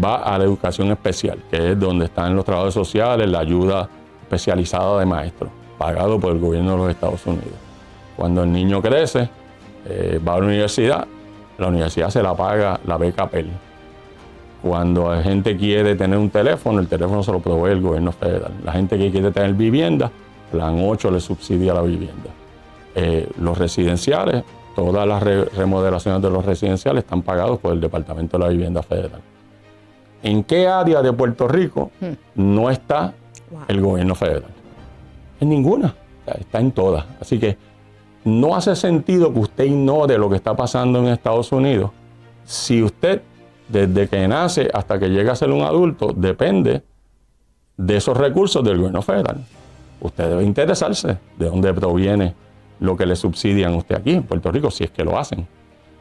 [SPEAKER 5] va a la educación especial, que es donde están los trabajadores sociales, la ayuda especializada de maestros, pagado por el gobierno de los Estados Unidos. Cuando el niño crece, va a la universidad se la paga la beca Pell. Cuando la gente quiere tener un teléfono, el teléfono se lo provee el gobierno federal. La gente que quiere tener vivienda, Plan 8 le subsidia la vivienda. Los residenciales, todas las remodelaciones de los residenciales están pagados por el Departamento de la Vivienda Federal. ¿En qué área de Puerto Rico no está el gobierno federal? En ninguna, está en todas. Así que no hace sentido que usted ignore lo que está pasando en Estados Unidos si usted, desde que nace hasta que llega a ser un adulto, depende de esos recursos del gobierno federal. Usted debe interesarse de dónde proviene lo que le subsidian a usted aquí en Puerto Rico, si es que lo hacen.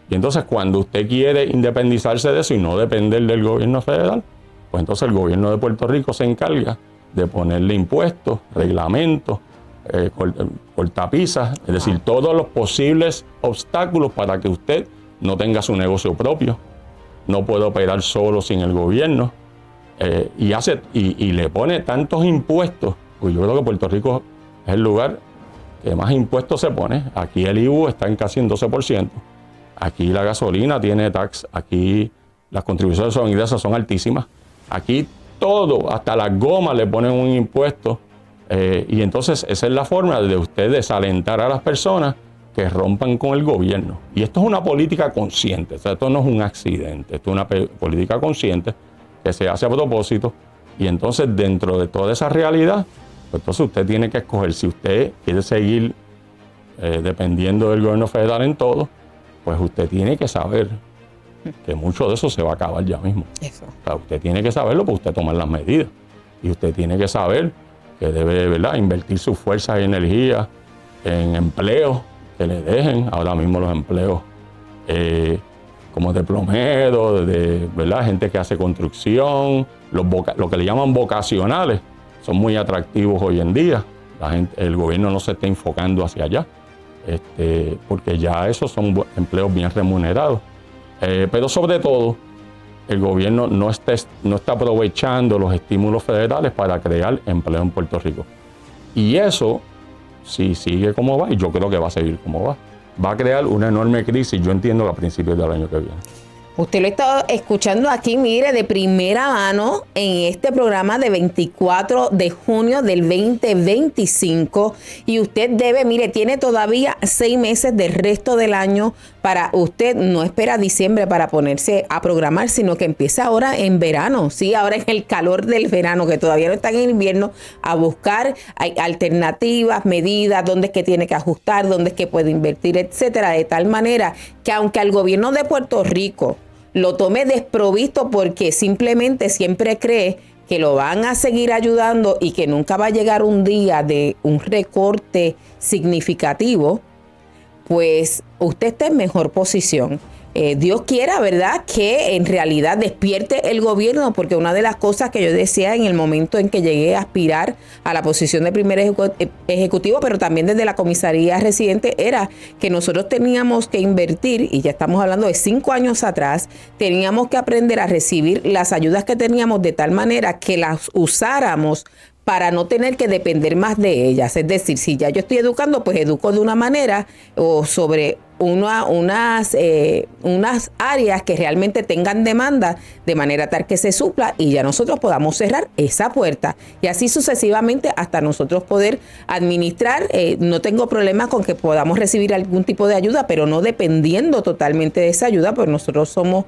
[SPEAKER 5] Y entonces cuando usted quiere independizarse de eso y no depender del gobierno federal, pues entonces el gobierno de Puerto Rico se encarga de ponerle impuestos, reglamentos, cortapisas, es decir, todos los posibles obstáculos para que usted no tenga su negocio propio, no pueda operar solo sin el gobierno, y le pone tantos impuestos. Pues yo creo que Puerto Rico es el lugar que más impuestos se pone. Aquí el IVU está en casi en 12%. Aquí la gasolina tiene tax. Aquí las contribuciones sobre ingresos son altísimas. Aquí todo, hasta las gomas le ponen un impuesto. Y entonces esa es la forma de usted desalentar a las personas que rompan con el gobierno. Y esto es una política consciente. O sea, esto no es un accidente. Esto es una política consciente que se hace a propósito. Y entonces dentro de toda esa realidad, pues entonces usted tiene que escoger si usted quiere seguir dependiendo del gobierno federal en todo, pues usted tiene que saber que mucho de eso se va a acabar ya mismo. Eso. O sea, usted tiene que saberlo para usted tomar las medidas. Y usted tiene que saber que debe, ¿verdad?, invertir sus fuerzas y energías en empleos que le dejen. Ahora mismo los empleos como de plomero, ¿verdad?, gente que hace construcción, lo que le llaman vocacionales, son muy atractivos hoy en día. El gobierno no se está enfocando hacia allá, porque ya esos son empleos bien remunerados. Pero sobre todo, el gobierno no está aprovechando los estímulos federales para crear empleo en Puerto Rico. Y eso, si sigue como va, y yo creo que va a seguir como va a crear una enorme crisis, yo entiendo, a principios del año que viene.
[SPEAKER 2] Usted lo está escuchando aquí, mire, de primera mano en este programa de 24 de junio del 2025. Y usted debe, mire, tiene todavía 6 meses del resto del año para usted, no espera diciembre para ponerse a programar, sino que empieza ahora en verano, sí, ahora en el calor del verano, que todavía no está en invierno, a buscar alternativas, medidas, dónde es que tiene que ajustar, dónde es que puede invertir, etcétera, de tal manera que aunque al gobierno de Puerto Rico lo tome desprovisto porque simplemente siempre cree que lo van a seguir ayudando y que nunca va a llegar un día de un recorte significativo, pues usted está en mejor posición. Dios quiera, ¿verdad?, que en realidad despierte el gobierno, porque una de las cosas que yo decía en el momento en que llegué a aspirar a la posición de primer ejecutivo, pero también desde la comisaría residente, era que nosotros teníamos que invertir, y ya estamos hablando de 5 años atrás, teníamos que aprender a recibir las ayudas que teníamos de tal manera que las usáramos para no tener que depender más de ellas. Es decir, si ya yo estoy educando, pues educo de una manera o sobre unas áreas que realmente tengan demanda, de manera tal que se supla y ya nosotros podamos cerrar esa puerta. Y así sucesivamente hasta nosotros poder administrar. No tengo problema con que podamos recibir algún tipo de ayuda, pero no dependiendo totalmente de esa ayuda, porque nosotros somos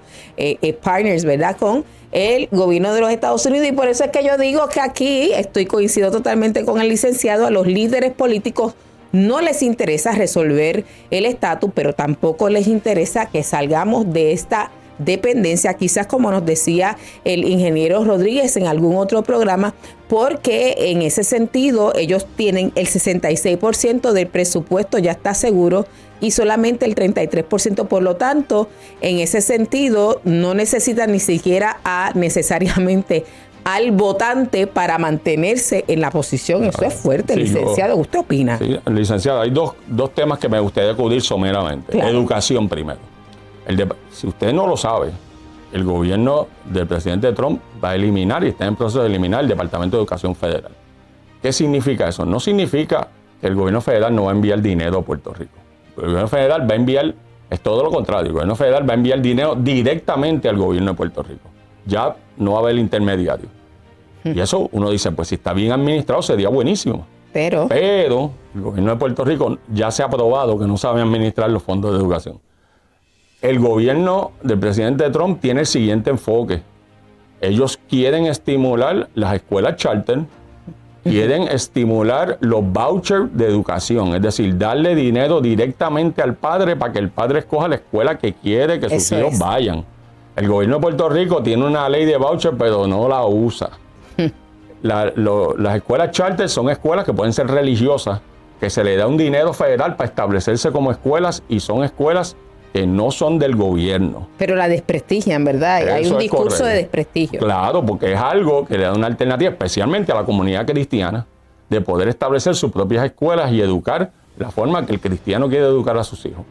[SPEAKER 2] partners, ¿verdad?, con el gobierno de los Estados Unidos. Y por eso es que yo digo que aquí coincido totalmente con el licenciado. A los líderes políticos no les interesa resolver el estatus, pero tampoco les interesa que salgamos de esta dependencia, quizás como nos decía el ingeniero Rodríguez en algún otro programa, porque en ese sentido ellos tienen el 66% del presupuesto ya está seguro y solamente el 33%, por lo tanto, en ese sentido no necesitan ni siquiera necesariamente al votante para mantenerse en la posición. Eso es fuerte, sí, licenciado. ¿Usted opina?
[SPEAKER 5] Sí, licenciado, hay dos temas que me gustaría cubrir someramente. Claro. Educación primero. Si usted no lo sabe, el gobierno del presidente Trump va a eliminar y está en proceso de eliminar el Departamento de Educación Federal. ¿Qué significa eso? No significa que el gobierno federal no va a enviar dinero a Puerto Rico. El gobierno federal va a enviar, es todo lo contrario, el gobierno federal va a enviar dinero directamente al gobierno de Puerto Rico. Ya no va a haber intermediario. Y eso uno dice, pues si está bien administrado sería buenísimo. Pero el gobierno de Puerto Rico ya se ha probado que no sabe administrar los fondos de educación. El gobierno del presidente Trump tiene el siguiente enfoque. Ellos quieren estimular las escuelas charter, quieren estimular los vouchers de educación, es decir, darle dinero directamente al padre para que el padre escoja la escuela que quiere que sus hijos vayan. El gobierno de Puerto Rico tiene una ley de voucher, pero no la usa. Las escuelas charter son escuelas que pueden ser religiosas, que se le da un dinero federal para establecerse como escuelas y son escuelas que no son del gobierno. Pero la desprestigian, ¿verdad? Hay un discurso de desprestigio. Claro, porque es algo que le da una alternativa, especialmente a la comunidad cristiana, de poder establecer sus propias escuelas y educar la forma que el cristiano quiere educar a sus hijos.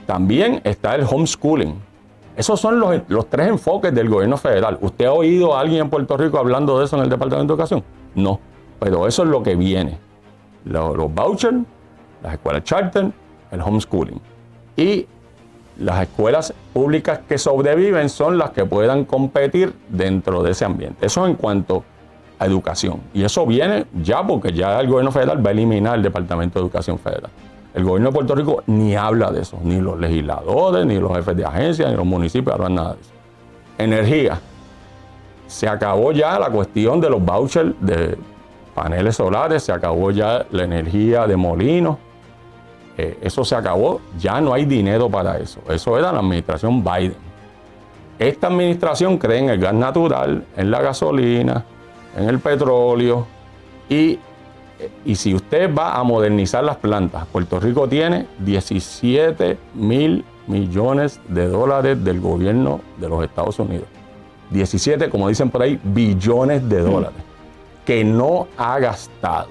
[SPEAKER 5] También está el homeschooling. Esos son los 3 enfoques del gobierno federal. ¿Usted ha oído a alguien en Puerto Rico hablando de eso en el Departamento de Educación? No, pero eso es lo que viene. Los vouchers, las escuelas charter, el homeschooling. Y las escuelas públicas que sobreviven son las que puedan competir dentro de ese ambiente. Eso en cuanto a educación. Y eso viene ya porque ya el gobierno federal va a eliminar el Departamento de Educación Federal. El gobierno de Puerto Rico ni habla de eso, ni los legisladores, ni los jefes de agencia, ni los municipios hablan nada de eso. Energía. Se acabó ya la cuestión de los vouchers de paneles solares, se acabó ya la energía de molinos. Eso se acabó, ya no hay dinero para eso. Eso era la administración Biden. Esta administración cree en el gas natural, en la gasolina, en el petróleo y si usted va a modernizar las plantas, Puerto Rico tiene 17 mil millones de dólares del gobierno de los Estados Unidos. 17, como dicen por ahí, billones de dólares que no ha gastado.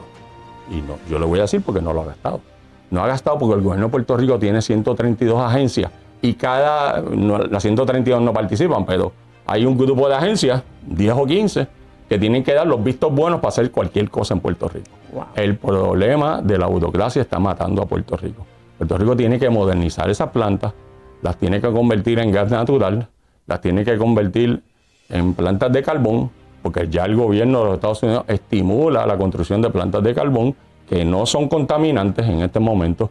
[SPEAKER 5] Y no, yo le voy a decir porque no lo ha gastado. No ha gastado porque el gobierno de Puerto Rico tiene 132 agencias y las 132 no participan, pero hay un grupo de agencias, 10 o 15, que tienen que dar los vistos buenos para hacer cualquier cosa en Puerto Rico. Wow. El problema de la burocracia está matando a Puerto Rico. Puerto Rico tiene que modernizar esas plantas, las tiene que convertir en gas natural, las tiene que convertir en plantas de carbón, porque ya el gobierno de los Estados Unidos estimula la construcción de plantas de carbón que no son contaminantes en este momento,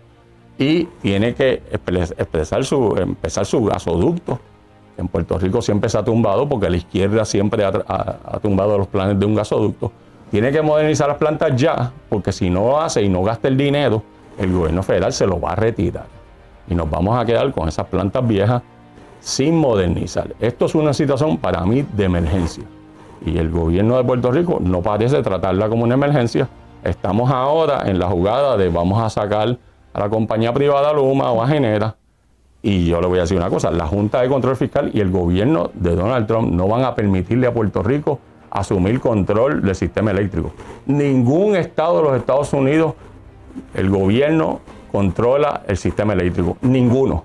[SPEAKER 5] y tiene que empezar su gasoducto. En Puerto Rico siempre se ha tumbado porque la izquierda siempre ha tumbado los planes de un gasoducto. Tiene que modernizar las plantas ya, porque si no lo hace y no gasta el dinero, el gobierno federal se lo va a retirar. Y nos vamos a quedar con esas plantas viejas sin modernizar. Esto es una situación para mí de emergencia. Y el gobierno de Puerto Rico no parece tratarla como una emergencia. Estamos ahora en la jugada de vamos a sacar a la compañía privada Luma o a Genera. Y yo le voy a decir una cosa, la Junta de Control Fiscal y el gobierno de Donald Trump no van a permitirle a Puerto Rico asumir control del sistema eléctrico. Ningún estado de los Estados Unidos, el gobierno controla el sistema eléctrico, ninguno.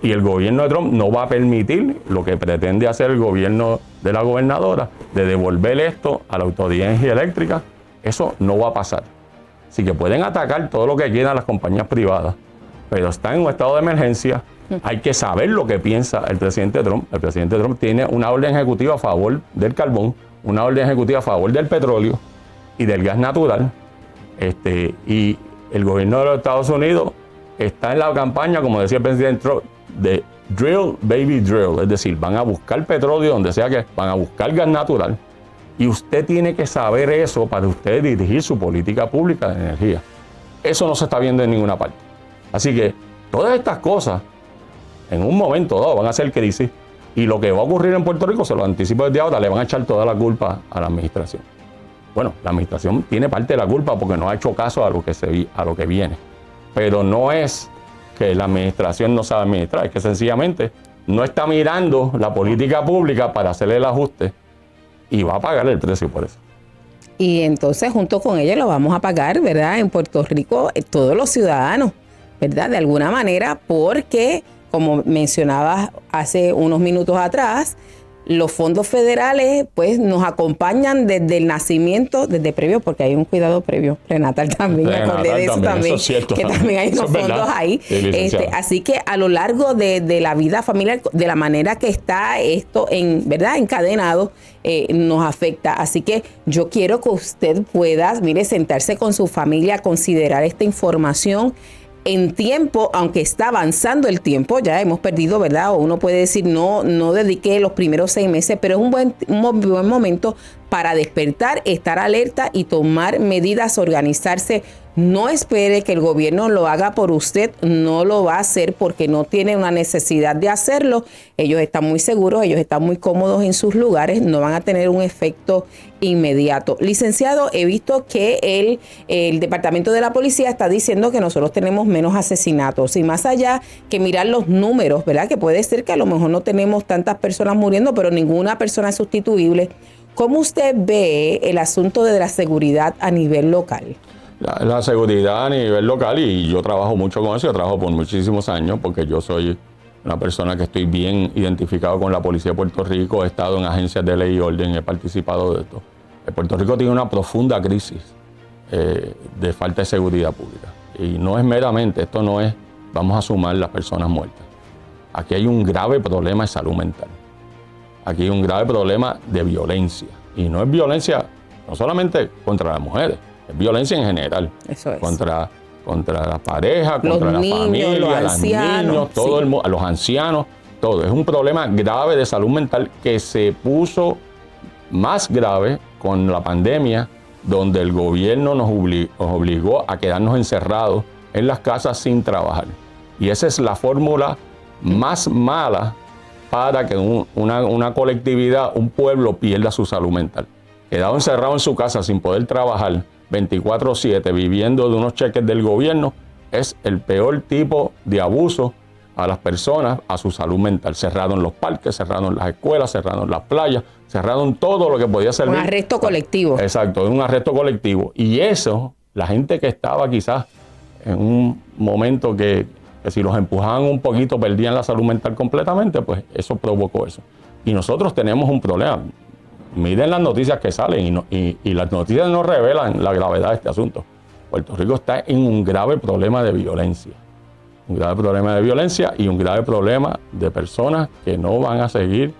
[SPEAKER 5] Y el gobierno de Trump no va a permitir lo que pretende hacer el gobierno de la gobernadora, de devolver esto a la Autoridad de Energía Eléctrica. Eso no va a pasar. Así que pueden atacar todo lo que quieran las compañías privadas, pero están en un estado de emergencia. Hay que saber lo que piensa el presidente Trump. El presidente Trump tiene una orden ejecutiva a favor del carbón, una orden ejecutiva a favor del petróleo y del gas natural. Y el gobierno de los Estados Unidos está en la campaña, como decía el presidente Trump, de drill, baby drill. Es decir, van a buscar petróleo donde sea que van a buscar gas natural. Y usted tiene que saber eso para usted dirigir su política pública de energía. Eso no se está viendo en ninguna parte. Así que todas estas cosas, en un momento dado, van a ser crisis. Y lo que va a ocurrir en Puerto Rico, se lo anticipo desde ahora, le van a echar toda la culpa a la administración. Bueno, la administración tiene parte de la culpa porque no ha hecho caso a lo que viene. Pero no es que la administración no sabe administrar, es que sencillamente no está mirando la política pública para hacerle el ajuste y va a pagar el precio por eso.
[SPEAKER 2] Y entonces junto con ello lo vamos a pagar, ¿verdad? En Puerto Rico, todos los ciudadanos, ¿verdad? De alguna manera, porque, como mencionabas hace unos minutos atrás, los fondos federales pues nos acompañan desde el nacimiento, desde previo, porque hay un cuidado previo, prenatal también, me acordé de eso también, eso es cierto, que también hay unos fondos ahí. Sí, así que a lo largo de la vida familiar, de la manera que está esto ¿verdad? Encadenado, nos afecta. Así que yo quiero que usted pueda, sentarse con su familia, considerar esta información en tiempo, aunque está avanzando el tiempo, ya hemos perdido, ¿verdad? O uno puede decir, no dediqué los primeros 6 meses, pero es un buen momento para despertar, estar alerta y tomar medidas, organizarse. No espere que el gobierno lo haga por usted, no lo va a hacer porque no tiene una necesidad de hacerlo. Ellos están muy seguros, ellos están muy cómodos en sus lugares, no van a tener un efecto inmediato. Licenciado, he visto que el Departamento de la Policía está diciendo que nosotros tenemos menos asesinatos y más allá que mirar los números, ¿verdad? Que puede ser que a lo mejor no tenemos tantas personas muriendo, pero ninguna persona es sustituible. ¿Cómo usted ve el asunto de la seguridad a nivel local?
[SPEAKER 5] La seguridad a nivel local, y yo trabajo mucho con eso, yo trabajo por muchísimos años porque yo soy una persona que estoy bien identificado con la Policía de Puerto Rico, he estado en agencias de ley y orden, he participado de esto. Puerto Rico tiene una profunda crisis de falta de seguridad pública y no es meramente, esto no es vamos a sumar las personas muertas. Aquí hay un grave problema de salud mental, aquí hay un grave problema de violencia y no es violencia no solamente contra las mujeres, es violencia en general. Eso es. Contra la pareja, contra la familia, los niños, todo sí. Los ancianos, todo. Es un problema grave de salud mental que se puso más grave con la pandemia, donde el gobierno nos obligó a quedarnos encerrados en las casas sin trabajar. Y esa es la fórmula más mala para que una colectividad, un pueblo pierda su salud mental. Quedado encerrado en su casa sin poder trabajar 24/7, viviendo de unos cheques del gobierno, es el peor tipo de abuso a las personas, a su salud mental. Cerraron los parques, cerraron las escuelas, cerraron las playas, cerraron todo lo que podía servir.
[SPEAKER 2] Un arresto colectivo.
[SPEAKER 5] Exacto, un arresto colectivo. Y eso, la gente que estaba quizás en un momento que si los empujaban un poquito perdían la salud mental completamente, pues eso provocó eso. Y nosotros tenemos un problema. Miren las noticias que salen y las noticias no revelan la gravedad de este asunto. Puerto Rico está en un grave problema de violencia. un grave problema de violencia y un grave problema de personas que no van a seguir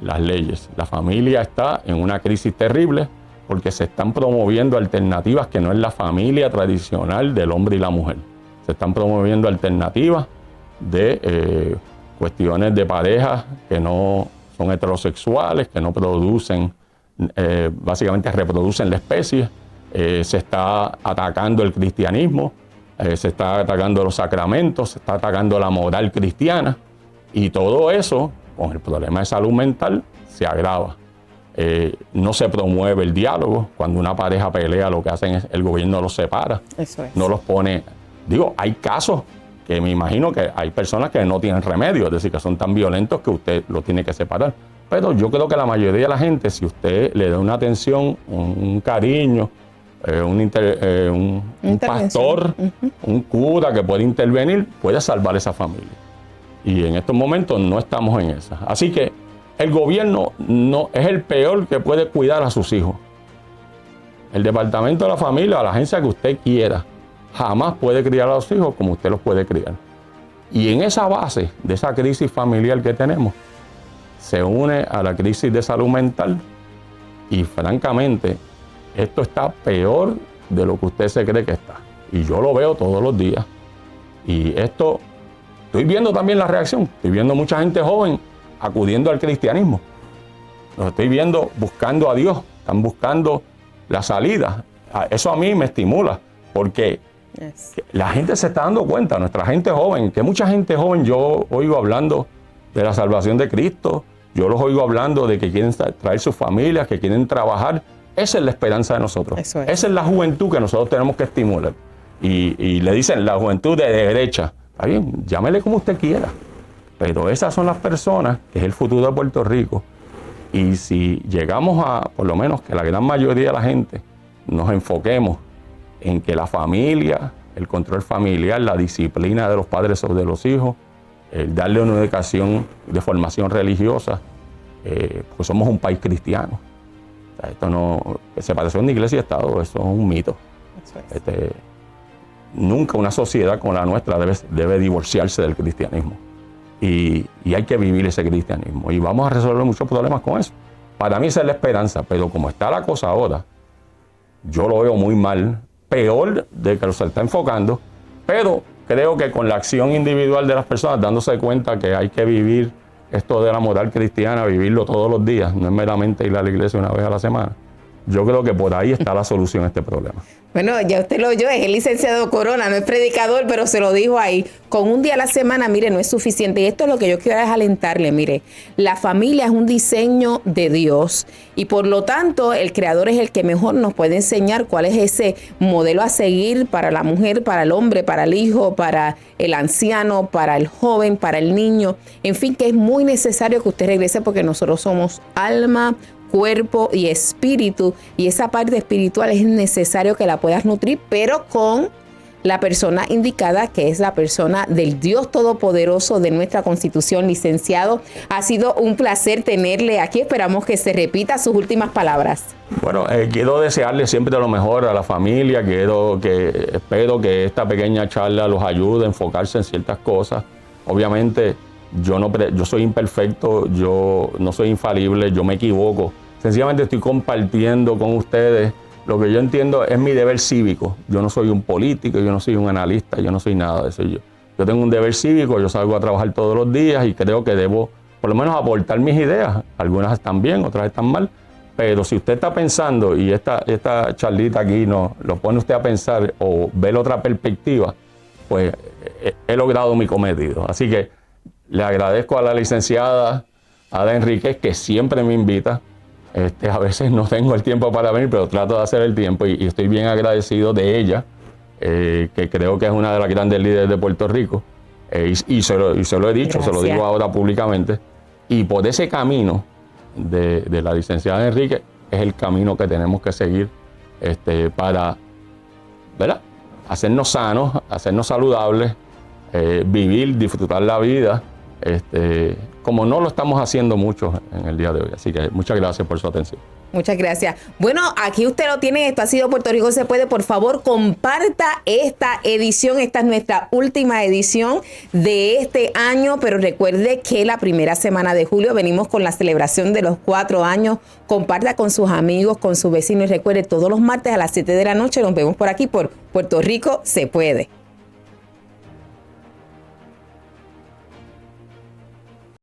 [SPEAKER 5] las leyes. La familia está en una crisis terrible porque se están promoviendo alternativas que no es la familia tradicional del hombre y la mujer. Se están promoviendo alternativas de cuestiones de parejas que no son heterosexuales, que no producen, básicamente reproducen la especie. Se está atacando el cristianismo, se está atacando los sacramentos, se está atacando la moral cristiana, y todo eso, con el problema de salud mental, se agrava. No se promueve el diálogo. Cuando una pareja pelea, lo que hacen es el gobierno los separa.
[SPEAKER 2] Eso es.
[SPEAKER 5] No los pone. Digo, hay casos que me imagino que hay personas que no tienen remedio, es decir, que son tan violentos que usted los tiene que separar. Pero yo creo que la mayoría de la gente, si usted le da una atención, un cariño, un pastor, un cura que puede intervenir, puede salvar esa familia. Y en estos momentos no estamos en esa. Así que el gobierno no es el peor que puede cuidar a sus hijos. El departamento de la familia, la agencia que usted quiera, jamás puede criar a los hijos como usted los puede criar. Y en esa base de esa crisis familiar que tenemos, se une a la crisis de salud mental, y francamente, esto está peor de lo que usted se cree que está. Y yo lo veo todos los días. Y esto, estoy viendo también la reacción. Estoy viendo mucha gente joven acudiendo al cristianismo. Los estoy viendo buscando a Dios. Están buscando la salida. Eso a mí me estimula, porque la gente se está dando cuenta, nuestra gente joven, que mucha gente joven yo oigo hablando de la salvación de Cristo. Yo los oigo hablando de que quieren traer sus familias, que quieren trabajar. Esa es la esperanza de nosotros. Esa es la juventud que nosotros tenemos que estimular. Y le dicen la juventud de derecha. Está bien, llámele como usted quiera. Pero esas son las personas que es el futuro de Puerto Rico. Y si llegamos a, por lo menos, que la gran mayoría de la gente nos enfoquemos en que la familia, el control familiar, la disciplina de los padres sobre los hijos, el darle una educación de formación religiosa, pues somos un país cristiano. O sea, esto no, separación de iglesia y Estado, eso es un mito. Nunca una sociedad como la nuestra debe divorciarse del cristianismo. Y hay que vivir ese cristianismo. Y vamos a resolver muchos problemas con eso. Para mí esa es la esperanza, pero como está la cosa ahora, yo lo veo muy mal, peor de que se está enfocando, pero creo que con la acción individual de las personas, dándose cuenta que hay que vivir esto de la moral cristiana, vivirlo todos los días, no es meramente ir a la iglesia una vez a la semana. Yo creo que por ahí está la solución a este problema.
[SPEAKER 2] Bueno, ya usted lo oyó, es el licenciado Corona, no es predicador, pero se lo dijo ahí. Con un día a la semana, mire, no es suficiente. Y esto es lo que yo quiero es alentarle, mire. La familia es un diseño de Dios y por lo tanto el Creador es el que mejor nos puede enseñar cuál es ese modelo a seguir para la mujer, para el hombre, para el hijo, para el anciano, para el joven, para el niño. En fin, que es muy necesario que usted regrese porque nosotros somos alma, cuerpo y espíritu, y esa parte espiritual es necesario que la puedas nutrir, pero con la persona indicada, que es la persona del Dios Todopoderoso de nuestra Constitución. Licenciado, ha sido un placer tenerle aquí. Esperamos que se repita sus últimas palabras.
[SPEAKER 5] Bueno, quiero desearle siempre lo mejor a la familia. Espero que esta pequeña charla los ayude a enfocarse en ciertas cosas. Obviamente, yo soy imperfecto, yo no soy infalible, yo me equivoco. Sencillamente estoy compartiendo con ustedes lo que yo entiendo es mi deber cívico. Yo no soy un político, yo no soy un analista, yo no soy nada de eso. Yo tengo un deber cívico, yo salgo a trabajar todos los días y creo que debo por lo menos aportar mis ideas. Algunas están bien, otras están mal. Pero si usted está pensando y esta charlita aquí lo pone usted a pensar o ver otra perspectiva, pues he logrado mi cometido. Así que le agradezco a la licenciada Ada Enríquez, que siempre me invita. A veces no tengo el tiempo para venir, pero trato de hacer el tiempo y estoy bien agradecido de ella, que creo que es una de las grandes líderes de Puerto Rico. Y se lo he dicho,
[SPEAKER 2] Gracias.
[SPEAKER 5] se lo digo ahora públicamente. Y por ese camino de la licenciada Enríquez es el camino que tenemos que seguir para, ¿verdad?, hacernos sanos, hacernos saludables, vivir, disfrutar la vida como no lo estamos haciendo mucho en el día de hoy. Así que muchas gracias por su atención.
[SPEAKER 2] Muchas gracias. Bueno, aquí usted lo tiene. Esto ha sido Puerto Rico se puede. Por favor, comparta esta edición. Esta es nuestra última edición de este año. Pero recuerde que la primera semana de julio venimos con la celebración de los 4 años. Comparta con sus amigos, con sus vecinos. Y recuerde, todos los martes a las 7 de la noche nos vemos por aquí por Puerto Rico se puede.